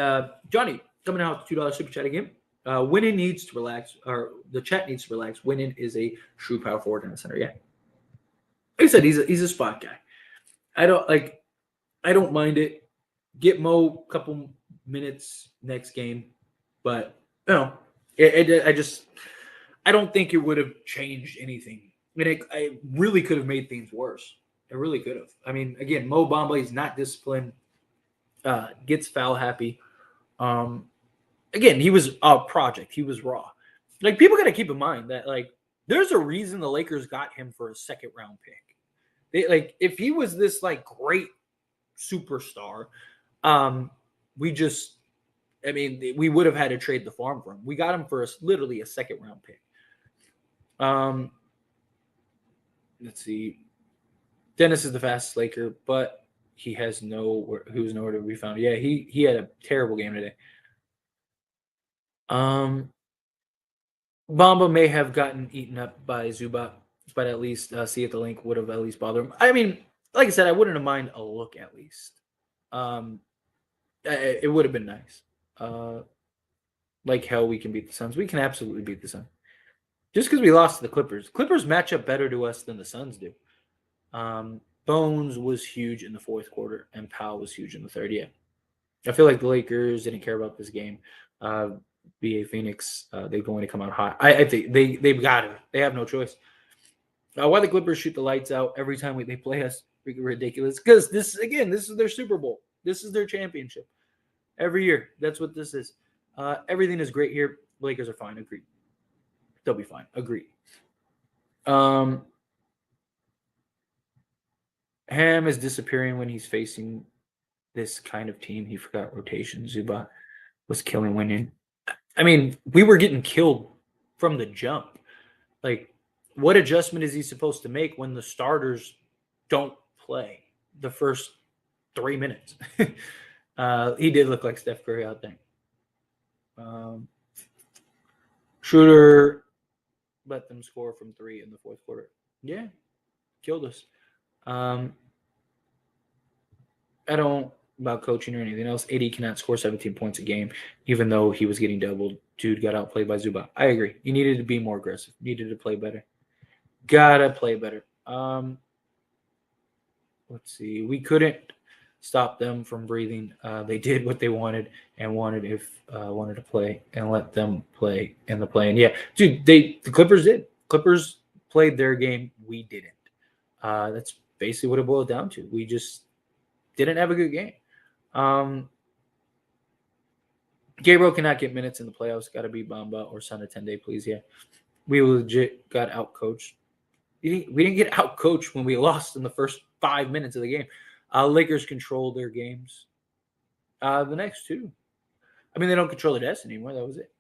Johnny, coming out with $2 super chat again. Winning needs to relax, or the chat needs to relax. Winning is a true power forward in the center. Yeah, like I said, he's a spot guy. I don't mind it. Get Mo a couple minutes next game, but you know, I don't think it would have changed anything. I mean, it really could have made things worse. It really could have. I mean, again, Mo Bamba is not disciplined. Gets foul happy. Again, he was a project. He was raw. Like, people got to keep in mind that, like, there's a reason the Lakers got him for a second round pick. They, like, if he was this, like, great superstar, we would have had to trade the farm for him. We got him for literally a second round pick. Let's see. Dennis is the fastest Laker, but he was nowhere to be found. Yeah, he had a terrible game today. Bamba may have gotten eaten up by Zubac, but at least see if the link would have at least bothered him. I mean, like I said, I wouldn't have mind a look at least. It would have been nice. Like hell, we can beat the Suns. We can absolutely beat the Suns. Just because we lost to the Clippers. Clippers match up better to us than the Suns do. Bones was huge in the fourth quarter, and Powell was huge in the third. Yeah. I feel like the Lakers didn't care about this game. BA Phoenix, they're going to come out hot. I think they've got to. They have no choice. Why the Clippers shoot the lights out every time they play us? Ridiculous. Because this is their Super Bowl. This is their championship. Every year. That's what this is. Everything is great here. The Lakers are fine. Agreed. They'll be fine. Agreed. Ham is disappearing when he's facing this kind of team. He forgot rotation. Zubac was killing winning. I mean, we were getting killed from the jump. Like, what adjustment is he supposed to make when the starters don't play the first 3 minutes? He did look like Steph Curry out there. Schroeder let them score from 3 in the fourth quarter. Yeah, killed us. I don't about coaching or anything else. AD cannot score 17 points a game, even though he was getting doubled. Dude got outplayed by Zubac. I agree. He needed to be more aggressive. Needed to play better. Gotta play better. Let's see. We couldn't stop them from breathing. They did what they wanted and wanted to play and let them play in the play. And yeah, dude, the Clippers did. Clippers played their game. We didn't. That's basically what it boiled down to. We just didn't have a good game. Gabriel cannot get minutes in the playoffs. Got to be Bamba or Son of 10-day, please. Yeah, we legit got outcoached. We didn't get outcoached when we lost in the first 5 minutes of the game. Lakers control their games. The next two. I mean, they don't control their destiny anymore. That was it.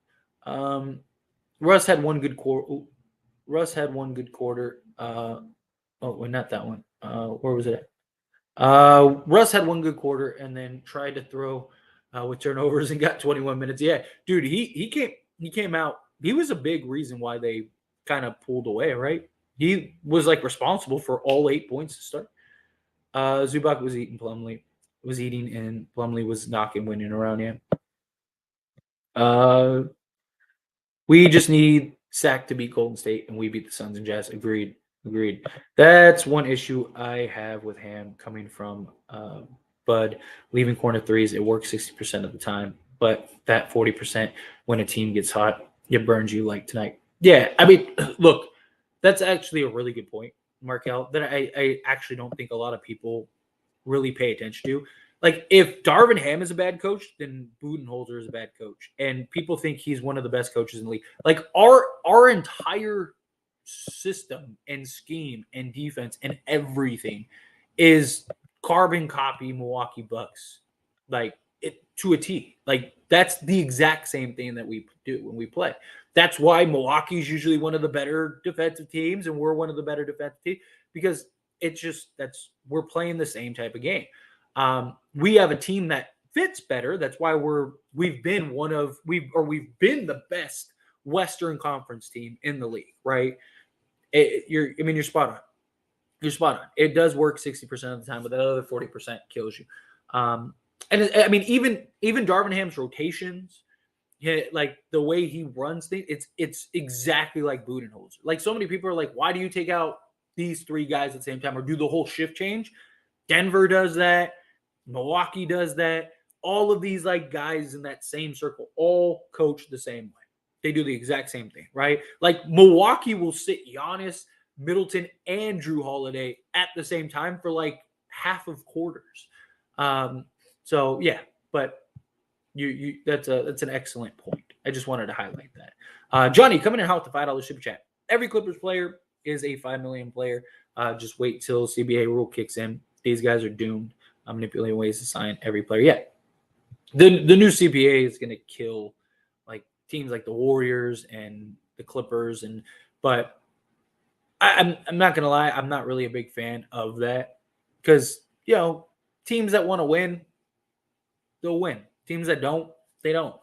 Russ had one good quarter. Not that one. Where was it? Russ had one good quarter and then tried to throw with turnovers and got 21 minutes. Yeah, dude, he came out. He was a big reason why they kind of pulled away, right? He was like responsible for all 8 points to start. Zubac was eating, and Plumlee was knocking, winning around him. We just need Sac to beat Golden State, and we beat the Suns and Jazz. Agreed. Agreed. That's one issue I have with Ham coming from Bud leaving corner threes. It works 60% of the time, but that 40% when a team gets hot, it burns you like tonight. Yeah, I mean, look, that's actually a really good point, Markel, that I actually don't think a lot of people really pay attention to. Like, if Darvin Ham is a bad coach, then Budenholzer is a bad coach, and people think he's one of the best coaches in the league. Like, our entire system and scheme and defense and everything is carbon copy Milwaukee Bucks, like it to a T. Like, that's the exact same thing that we do when we play. That's why Milwaukee's usually one of the better defensive teams, and we're one of the better defensive teams, because it's just that's we're playing the same type of game. We have a team that fits better. That's why we've been we've been the best Western Conference team in the league, right? You're spot on. You're spot on. It does work 60% of the time, but that other 40% kills you. I mean, even Darvin Ham's rotations, yeah, like the way he runs things, it's exactly like Budenholzer. Like, so many people are like, why do you take out these three guys at the same time or do the whole shift change? Denver does that. Milwaukee does that. All of these like guys in that same circle all coach the same way. They do the exact same thing, right? Like, Milwaukee will sit Giannis, Middleton, and Drew Holiday at the same time for like half of quarters. So yeah, but you that's an excellent point. I just wanted to highlight that. Johnny, coming in hot with the $5 super chat. Every Clippers player is a 5 million player. Just wait till CBA rule kicks in. These guys are doomed. I'm manipulating ways to sign every player. Yeah, the new CBA is going to kill like teams like the Warriors and the Clippers, but I'm not going to lie, I'm not really a big fan of that, because teams that want to win, they'll win. Teams that don't, they don't.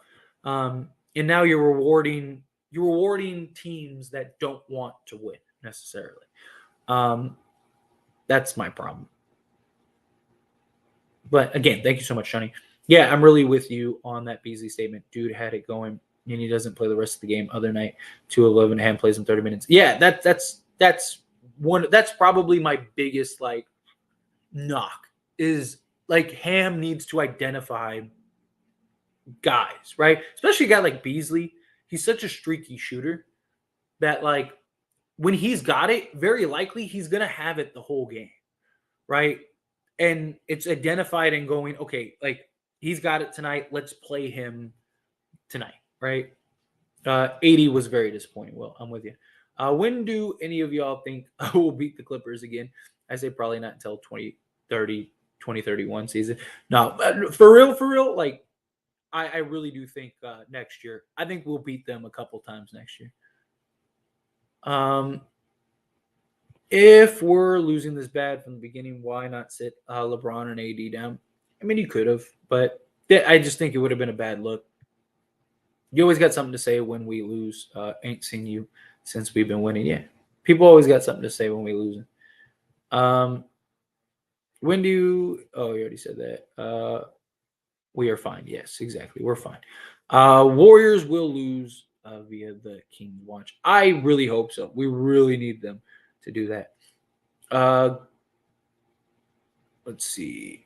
And now you're rewarding teams that don't want to win necessarily. That's my problem. But again, thank you so much, Shani. Yeah, I'm really with you on that Beasley statement. Dude had it going, and he doesn't play the rest of the game. Other night, 2-11, Ham plays in 30 minutes. Yeah, that's probably my biggest like knock, is like Ham needs to identify guys, right? Especially a guy like Beasley. He's such a streaky shooter that, like, when he's got it, very likely he's gonna have it the whole game, right? And it's identified and going, okay, like, he's got it tonight. Let's play him tonight, right? 80 was very disappointing. Well, I'm with you. When do any of y'all think we'll beat the Clippers again? I say probably not until 2031 season. No, for real, like, I really do think next year. I think we'll beat them a couple times next year. If we're losing this bad from the beginning, why not sit LeBron and AD down? I mean, you could have, but I just think it would have been a bad look. You always got something to say when we lose. Ain't seen you since we've been winning. Yeah, people always got something to say when we lose. When do you? Oh, you already said that. We are fine. Yes, exactly. We're fine. Warriors will lose via the Kings watch. I really hope so. We really need them to do that. Let's see.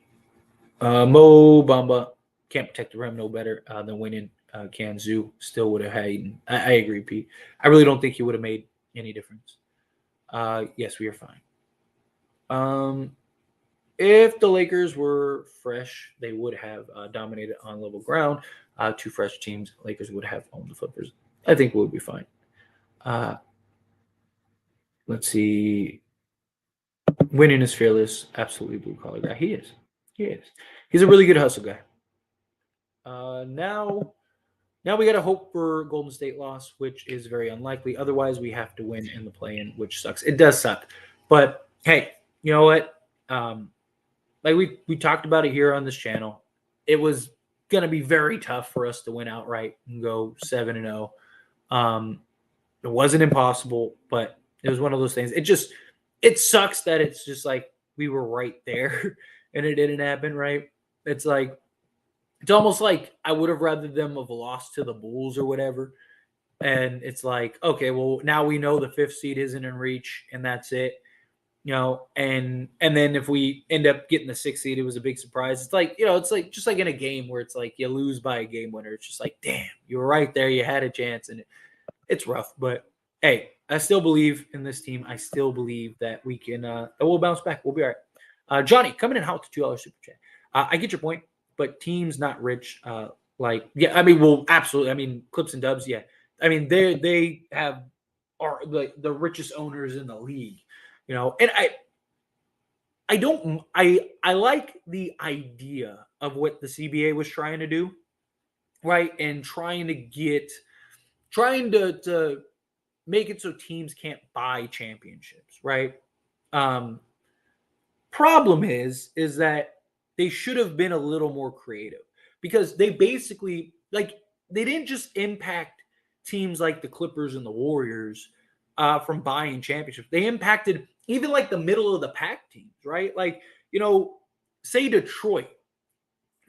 Mo Bamba can't protect the rim no better than winning. Kanzu still would have had. I agree, Pete. I really don't think he would have made any difference. Yes, we are fine. If the Lakers were fresh, they would have dominated on level ground. Two fresh teams, Lakers would have owned the Clippers. I think we would be fine. Let's see. Winning is fearless. Absolutely blue collar guy. He is. He's a really good hustle guy. Now we got to hope for Golden State loss, which is very unlikely. Otherwise, we have to win in the play-in, which sucks. It does suck. But hey, you know what? Like we talked about it here on this channel. It was going to be very tough for us to win outright and go 7-0. It wasn't impossible, but it was one of those things. It sucks that it's just like we were right there and it didn't happen, right? It's like, it's almost like I would have rather them have lost to the Bulls or whatever, and it's like, okay, well, now we know the 5th seed isn't in reach, and that's it. And then if we end up getting the 6th seed, it was a big surprise. It's like, it's like just like in a game where it's like you lose by a game winner. It's just like, damn, you were right there, you had a chance, and it's rough. But hey, I still believe in this team. I still believe that we can that we'll bounce back. We'll be all right. Johnny, coming in hot with the $2 super chat. I get your point, but teams not rich. I mean, well, absolutely. I mean, Clips and Dubs, yeah. I mean, they are the richest owners in the league, and I like the idea of what the CBA was trying to do, right? And trying to make it so teams can't buy championships, right? Um, Problem is that they should have been a little more creative, because they basically, like, they didn't just impact teams like the Clippers and the Warriors from buying championships. They impacted even like the middle of the pack teams, right? Like, say Detroit,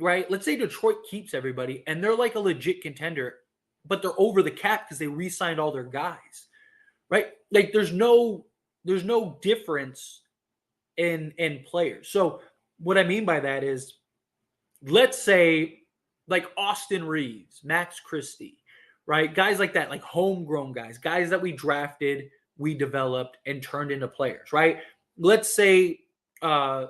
right? Let's say Detroit keeps everybody and they're like a legit contender, but they're over the cap because they re-signed all their guys, right? Like there's no difference in players. So what I mean by that is, let's say like Austin Reeves, Max Christie, right? Guys like that, like homegrown guys that we drafted, we developed and turned into players, right? Let's say you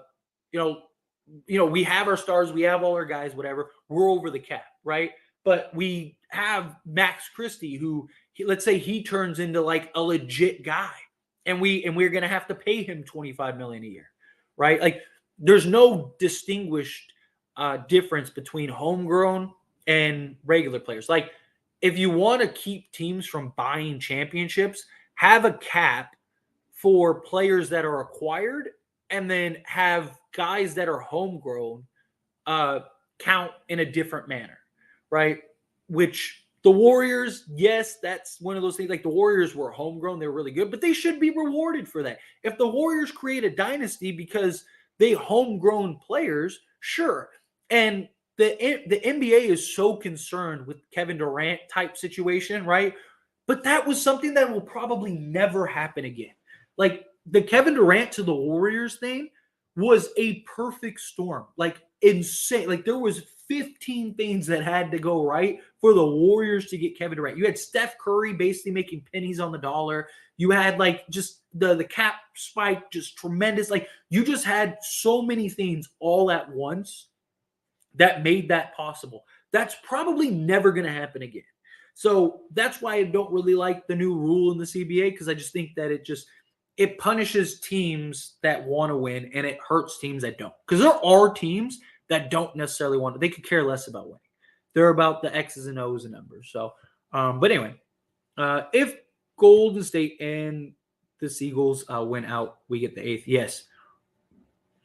know, we have our stars, we have all our guys, whatever. We're over the cap, right? But we have Max Christie, who let's say he turns into like a legit guy, and we're gonna have to pay him $25 million a year, right? Like there's no distinguished difference between homegrown and regular players. Like if you want to keep teams from buying championships, have a cap for players that are acquired, and then have guys that are homegrown uh, count in a different manner, right? Which the Warriors, yes, that's one of those things. Like the Warriors were homegrown, they were really good, but they should be rewarded for that. If the Warriors create a dynasty because they homegrown players, sure. And the NBA is so concerned with Kevin Durant type situation, right? But that was something that will probably never happen again. Like the Kevin Durant to the Warriors thing was a perfect storm. Like insane. Like there was 15 things that had to go right for the Warriors to get Kevin Durant. You had Steph Curry basically making pennies on the dollar. You had like just the cap spike, just tremendous. Like you just had so many things all at once that made that possible. That's probably never going to happen again. So that's why I don't really like the new rule in the CBA, because I just think that it punishes teams that want to win and it hurts teams that don't. Because there are teams that don't necessarily want to. They could care less about winning. They're about the X's and O's and numbers. So, but anyway, if Golden State and the Seagulls win out, we get the 8th. Yes.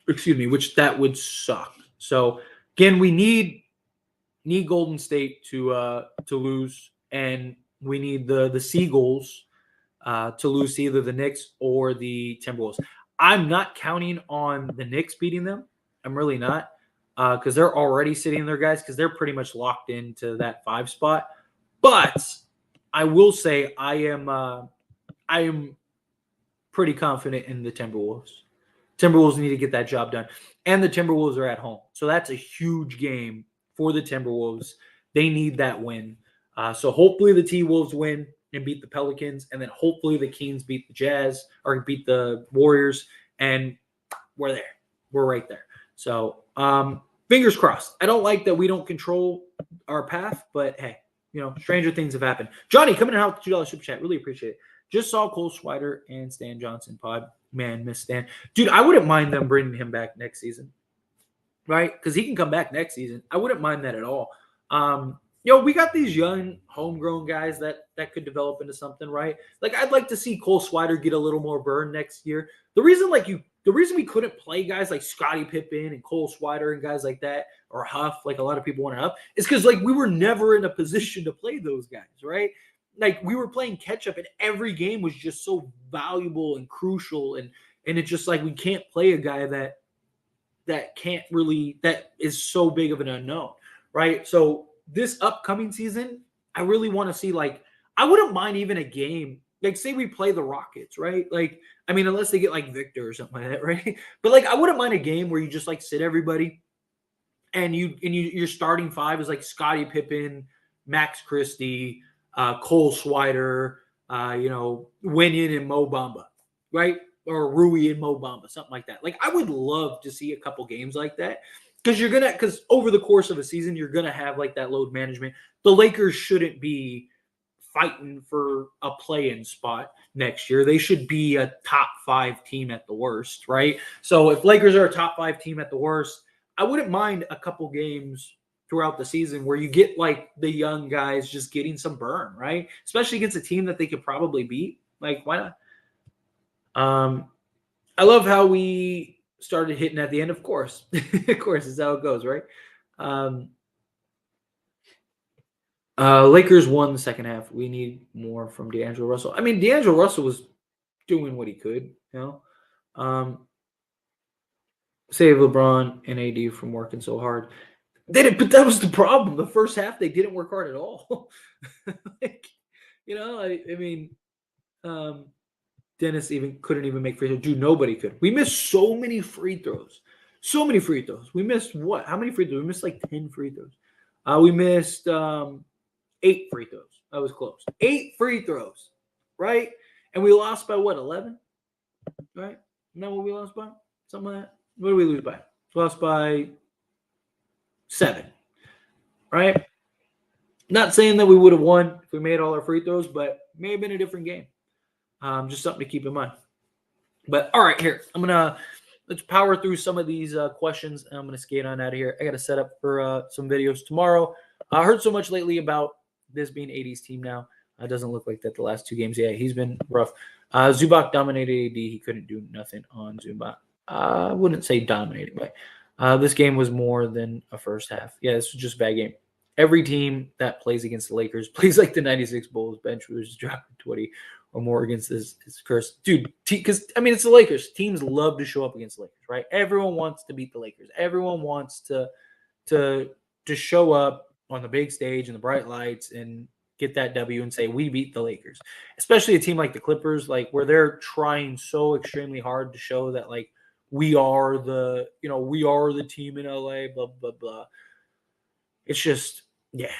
Excuse me, which that would suck. So again, we need Golden State to lose, and we need the Seagulls to lose to either the Knicks or the Timberwolves. I'm not counting on the Knicks beating them. I'm really not, because they're already sitting there, guys, because they're pretty much locked into that 5 spot. But I will say I am pretty confident in the Timberwolves. Timberwolves need to get that job done. And the Timberwolves are at home. So that's a huge game for the Timberwolves. They need that win. So hopefully the T-Wolves win and beat the Pelicans. And then hopefully the Kings beat the Jazz or beat the Warriors. And we're there. We're right there. So fingers crossed. I don't like that we don't control our path. But hey, stranger things have happened. Johnny, coming out with the $2 super chat. Really appreciate it. Just saw Cole Swider and Stan Johnson pod. Man, miss Stan. Dude, I wouldn't mind them bringing him back next season, right? Because he can come back next season. I wouldn't mind that at all. We got these young, homegrown guys that could develop into something, right? Like, I'd like to see Cole Swider get a little more burn next year. The reason we couldn't play guys like Scottie Pippen and Cole Swider and guys like that, or Huff, like a lot of people want Huff, is because like we were never in a position to play those guys, right? Like we were playing catch up, and every game was just so valuable and crucial, and it's just like we can't play a guy that is so big of an unknown, right? So this upcoming season, I really want to see like I wouldn't mind even a game. Like, say we play the Rockets, right? Like, I mean, unless they get like Victor or something like that, right? But like, I wouldn't mind a game where you just like sit everybody and your starting five is like Scottie Pippen, Max Christie, Cole Swider, Winyan and Mo Bamba, right? Or Rui and Mo Bamba, something like that. Like, I would love to see a couple games like that because over the course of a season, you're gonna have like that load management. The Lakers shouldn't be fighting for a play-in spot next year. They should be a top 5 team at the worst, right? So if Lakers are a top 5 team at the worst, I wouldn't mind a couple games throughout the season where you get like the young guys just getting some burn, right? Especially against a team that they could probably beat. Like, why not? I love how we started hitting at the end. Of course, of course, is how it goes, right? Lakers won the second half. We need more from D'Angelo Russell. I mean, D'Angelo Russell was doing what he could, save LeBron and AD from working so hard. They did, but that was the problem. The first half, they didn't work hard at all. I mean, Dennis couldn't even make free throws. Dude, nobody could. We missed so many free throws. So many free throws. We missed what? How many free throws? We missed like 10 free throws. We missed 8 free throws. That was close. 8 free throws, right? And we lost by what, 11? Right? Isn't that what we lost by? Something like that. What did we lose by? Lost by 7, right? Not saying that we would have won if we made all our free throws, but may have been a different game. Just something to keep in mind. But all right, here let's power through some of these questions, and I'm gonna skate on out of here. I got to set up for some videos tomorrow. I heard so much lately about this being AD's team now. It doesn't look like that the last 2 games. Yeah, he's been rough. Zubac dominated AD. He couldn't do nothing on Zubac. I wouldn't say dominating, but this game was more than a first half. Yeah, this was just a bad game. Every team that plays against the Lakers plays like the 96 Bulls. Bench was dropping 20 or more against this curse. Dude, because, I mean, it's the Lakers. Teams love to show up against the Lakers, right? Everyone wants to beat the Lakers. Everyone wants to show up on the big stage and the bright lights and get that W and say, we beat the Lakers. Especially a team like the Clippers, like where they're trying so extremely hard to show that, like, we are the team in LA, blah, blah, blah. It's just, yeah.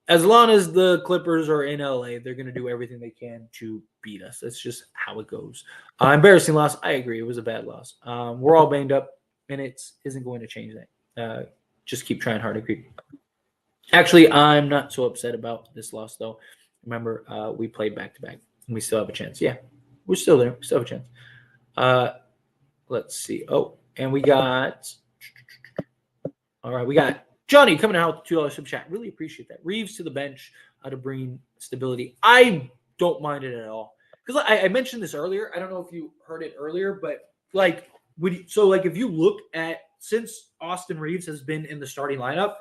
As long as the Clippers are in LA, they're going to do everything they can to beat us. That's just how it goes. Embarrassing loss. I agree. It was a bad loss. We're all banged up, and it isn't going to change that. Just keep trying hard to agree. Actually, I'm not so upset about this loss, though. Remember, we played back-to-back, and we still have a chance. Yeah, we're still there. We still have a chance. Let's see. Oh, and we got – all right, we got Johnny coming out with $2 super chat. Really appreciate that. Reeves to the bench to bring stability. I don't mind it at all. Because I mentioned this earlier. I don't know if you heard it earlier, but if you look at since Austin Reeves has been in the starting lineup,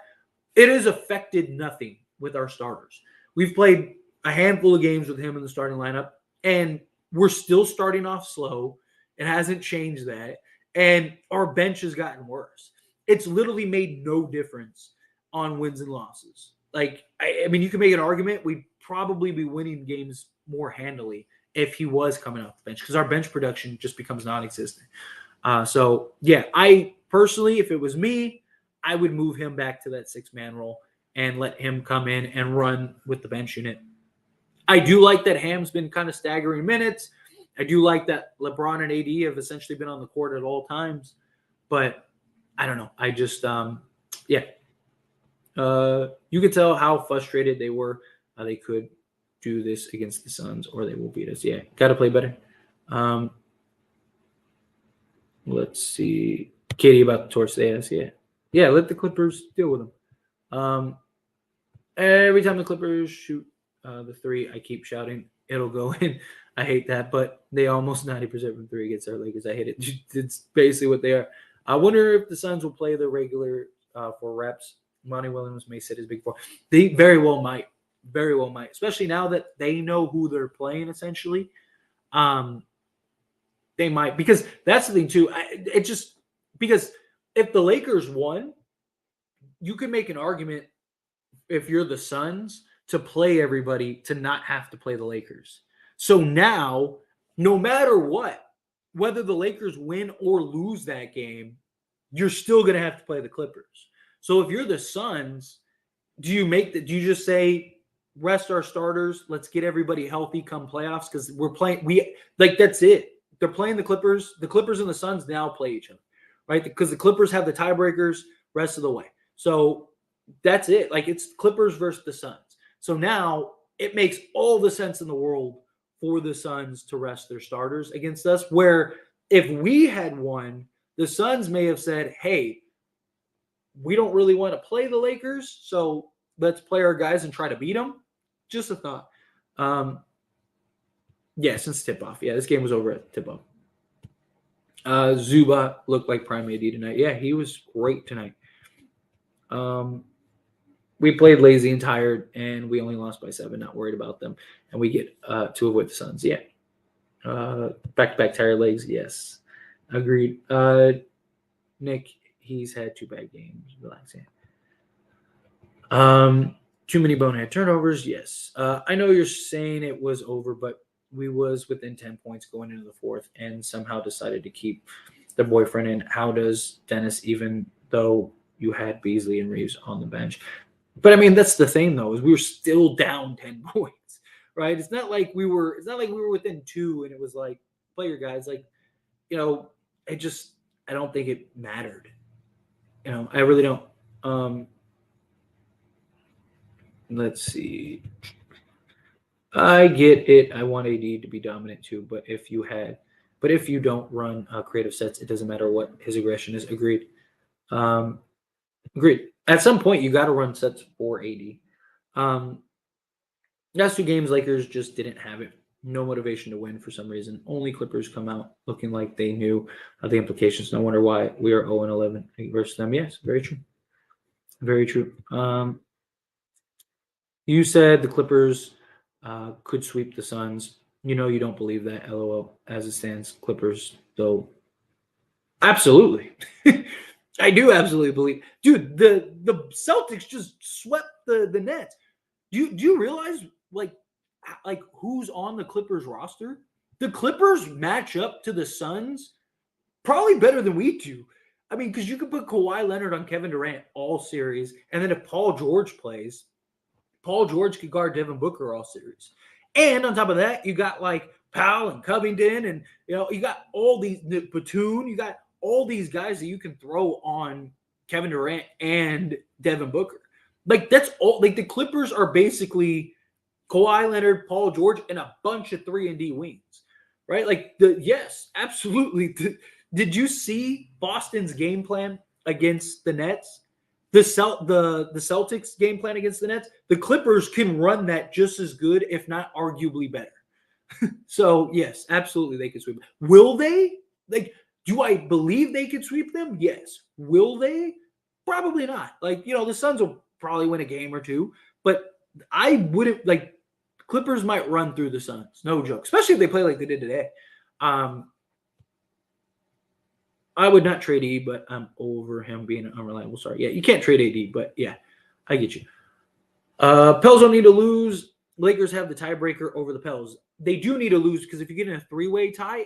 it has affected nothing with our starters. We've played a handful of games with him in the starting lineup, and we're still starting off slow. It hasn't changed that. And our bench has gotten worse. It's literally made no difference on wins and losses. Like, I mean, you can make an argument we'd probably be winning games more handily if he was coming off the bench because our bench production just becomes non-existent. So, yeah, I personally, if it was me, I would move him back to that 6-man role and let him come in and run with the bench unit. I do like that Ham's been kind of staggering minutes. I do like that LeBron and AD have essentially been on the court at all times. But I don't know. I just, yeah. You could tell how frustrated they were. They could do this against the Suns or they will beat us. Yeah, got to play better. Let's see. Katie about the torch they asked. Yeah. Yeah, let the Clippers deal with them. Every time the Clippers shoot the 3, I keep shouting, it'll go in. I hate that, but they almost 90% from 3 against our Lakers. I hate it. It's basically what they are. I wonder if the Suns will play the regular 4 reps. Monty Williams may sit his big 4. They very well might. Very well might. Especially now that they know who they're playing, essentially. They might. Because that's the thing, too. Because if the Lakers won, you could make an argument if you're the Suns to play everybody to not have to play the Lakers. So now, no matter what, whether the Lakers win or lose that game, you're still going to have to play the Clippers. So if you're the Suns, do you just say rest our starters, let's get everybody healthy come playoffs, because that's it. They're playing the Clippers. The Clippers and the Suns now play each other, right? Because the Clippers have the tiebreakers rest of the way. So that's it. Like, it's Clippers versus the Suns. So now it makes all the sense in the world for the Suns to rest their starters against us, where if we had won, the Suns may have said, hey, we don't really want to play the Lakers, so let's play our guys and try to beat them. Just a thought. Since tip-off. Yeah, this game was over at tip-off. Zuba looked like Prime AD tonight. Yeah, he was great tonight. We played lazy and tired, and we only lost by 7. Not worried about them. And we get to avoid the Suns. Yeah. Back-to-back tired legs. Yes. Agreed. Nick, he's had 2 bad games. Relax. Too many bonehead turnovers. Yes. I know you're saying it was over, but we was within 10 points going into the 4th and somehow decided to keep the boyfriend in. How does Dennis, even though you had Beasley and Reeves on the bench? But I mean, that's the thing though, is we were still down 10 points, right? It's not like we were within 2 and it was like, play your guys. Like, I don't think it mattered. I really don't. Let's see. I get it. I want AD to be dominant too, but if you don't run creative sets, it doesn't matter what his aggression is. Agreed. Agreed. At some point, you got to run sets for AD. Last 2 games, Lakers just didn't have it. No motivation to win for some reason. Only Clippers come out looking like they knew the implications. No wonder why we are 0-11 versus them. Yes, very true. Very true. You said the Clippers could sweep the Suns. You don't believe that, LOL. As it stands, Clippers, though. Absolutely. I do absolutely believe. Dude, the Celtics just swept the Nets. Do you realize, like who's on the Clippers roster? The Clippers match up to the Suns probably better than we do. I mean, because you could put Kawhi Leonard on Kevin Durant all series, and then if Paul George plays, Paul George could guard Devin Booker all series. And on top of that, you got like Powell and Covington, and you got all these Batum, you got all these guys that you can throw on Kevin Durant and Devin Booker. Like, that's all. Like, the Clippers are basically Kawhi Leonard, Paul George, and a bunch of 3-and-D wings, right? Like, yes, absolutely. Did you see Boston's game plan against the Nets? The Celtics game plan against the Nets? The Clippers can run that just as good, if not arguably better. So, yes, absolutely, they can sweep. Will they? Like, do I believe they could sweep them? Yes. Will they? Probably not. Like, the Suns will probably win a game or 2, but I wouldn't, like, Clippers might run through the Suns. No joke. Especially if they play like they did today. I would not trade E, but I'm over him being unreliable. Sorry. Yeah, you can't trade AD, but yeah, I get you. Pels don't need to lose. Lakers have the tiebreaker over the Pels. They do need to lose because if you get in a 3-way tie,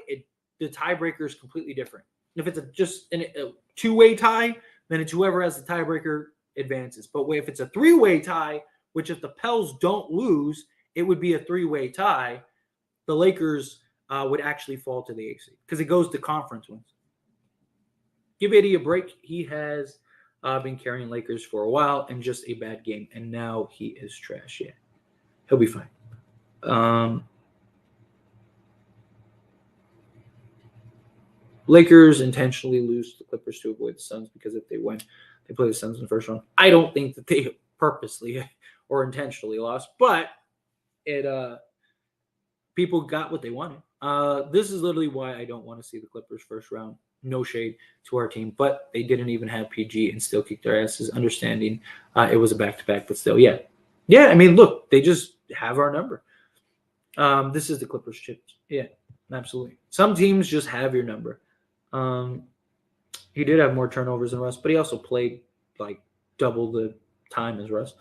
the tiebreaker is completely different. If it's just a 2-way tie, then it's whoever has the tiebreaker advances. But if it's a 3-way tie, which if the Pels don't lose, it would be a 3-way tie, the Lakers would actually fall to the 8th seed because it goes to conference wins. Give AD a break. He has been carrying Lakers for a while and just a bad game, and now he is trash. Yeah, he'll be fine. Lakers intentionally lose to the Clippers to avoid the Suns because if they win, they play the Suns in the first round. I don't think that they purposely or intentionally lost, but people got what they wanted. This is literally why I don't want to see the Clippers first round. No shade to our team, but they didn't even have PG and still kicked their asses. Understanding it was a back-to-back, but still, yeah. I mean, look, they just have our number. This is the Clippers chips. Yeah, absolutely. Some teams just have your number. He did have more turnovers than Russ, but he also played like double the time as Russ.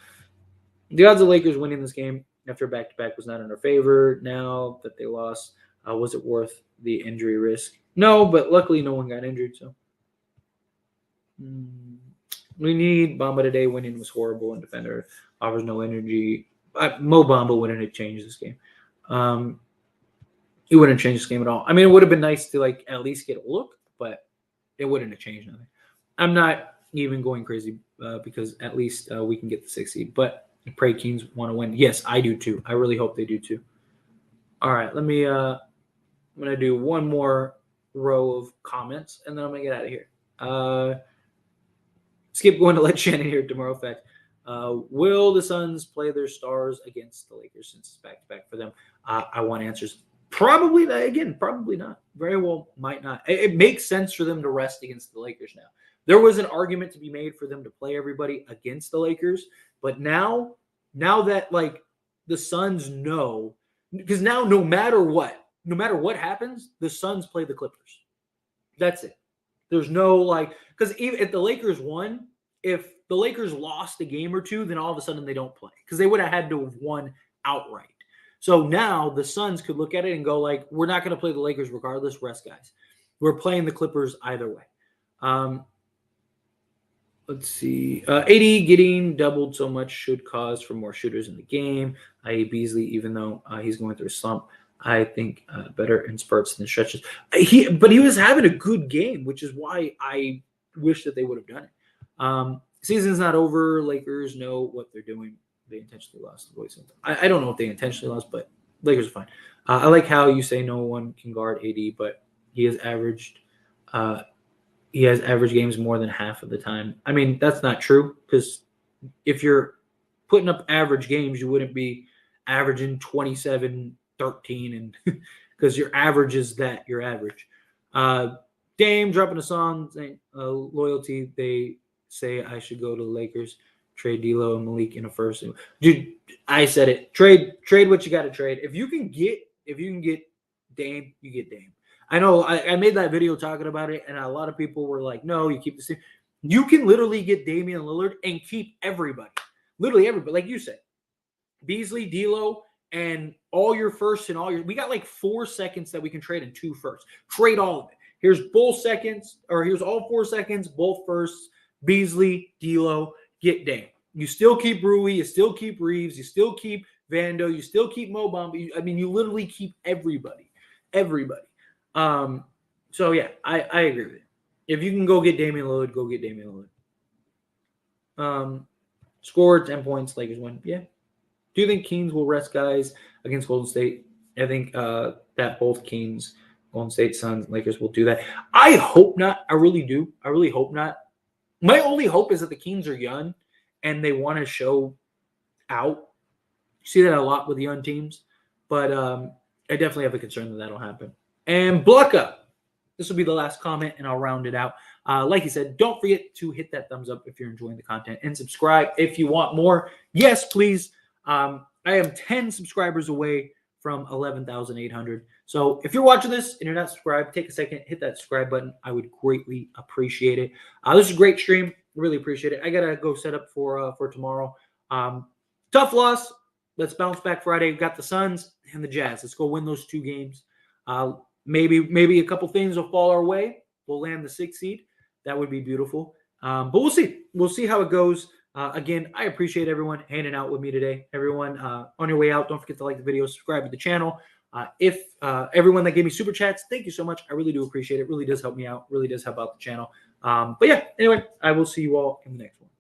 The odds of Lakers winning this game after back-to-back was not in our favor. Now that they lost, was it worth the injury risk? No, but luckily no one got injured. So we need Bamba today. Winning was horrible, and defender offers no energy. Mo Bamba wouldn't have changed this game. He wouldn't change this game at all. I mean, it would have been nice to like at least get a look, but it wouldn't have changed nothing. I'm not even going crazy because at least we can get the 6th seed. But I pray Kings want to win. Yes, I do too. I really hope they do too. All right, let me. I'm gonna do one more row of comments, and then I'm gonna get out of here. Skip going to let Shannon here tomorrow. Fact. Will the Suns play their stars against the Lakers since it's back-to-back for them? I want answers. Probably again, probably not. Very well, might not. It makes sense for them to rest against the Lakers now. There was an argument to be made for them to play everybody against the Lakers, but now that like the Suns know, because now no matter what happens, the Suns play the Clippers. That's it. There's no like, because even if the Lakers won, if the Lakers lost a game or two, then all of a sudden they don't play because they would have had to have won outright. So now the Suns could look at it and go like, we're not going to play the Lakers regardless. Rest guys. We're playing the Clippers either way. Let's see. AD getting doubled so much should cause for more shooters in the game. I.e. Beasley, even though he's going through a slump, I think better in spurts than stretches. But he was having a good game, which is why I wish that they would have done it. Season's not over. Lakers know what they're doing. They intentionally lost the voice. I don't know if they intentionally lost, but Lakers are fine. I like how you say no one can guard AD, but he has averaged games more than half of the time. I mean, that's not true because if you're putting up average games, you wouldn't be averaging 27, 13, and because your average is that your average. Dame dropping a song saying loyalty. They say I should go to the Lakers. Trade D'Lo and Malik in a first. Dude, I said it. Trade what you got to trade. If you can get Dame, you get Dame. I know I made that video talking about it, and a lot of people were like, no, you keep the same. You can literally get Damian Lillard and keep everybody. Literally everybody. Like you said, Beasley, D'Lo, and all your firsts and all your – we got like 4 seconds that we can trade and 2 firsts. Trade all of it. Here's both seconds, or here's all 4 seconds, both firsts, Beasley, D'Lo, get Dame. You still keep Rui, you still keep Reeves, you still keep Vando, you still keep Mo Bamba. I mean, you literally keep everybody. Everybody. So, yeah, I agree with it. If you can go get Damian Lillard, go get Damian Lillard. Scored 10 points, Lakers win. Yeah. Do you think Kings will rest guys against Golden State? I think that both Kings, Golden State, Suns, Lakers will do that. I hope not. I really do. I really hope not. My only hope is that the Kings are young and they want to show out. You see that a lot with young teams, but I definitely have a concern that that'll happen. And Blucka, this will be the last comment, and I'll round it out. Like you said, don't forget to hit that thumbs up if you're enjoying the content and subscribe if you want more. Yes, please. I am 10 subscribers away from 11,800. So if you're watching this and you're not subscribed, take a second, hit that subscribe button. I would greatly appreciate it. This is a great stream. Really appreciate it. I got to go set up for tomorrow. Tough loss. Let's bounce back Friday. We've got the Suns and the Jazz. Let's go win those 2 games. Maybe a couple things will fall our way. We'll land the 6th seed. That would be beautiful. But we'll see. We'll see how it goes. Again, I appreciate everyone hanging out with me today. Everyone, on your way out, don't forget to like the video, subscribe to the channel. If everyone that gave me super chats, thank you so much. I really do appreciate it. It really does help me out. Really does help out the channel. But yeah, anyway, I will see you all in the next one.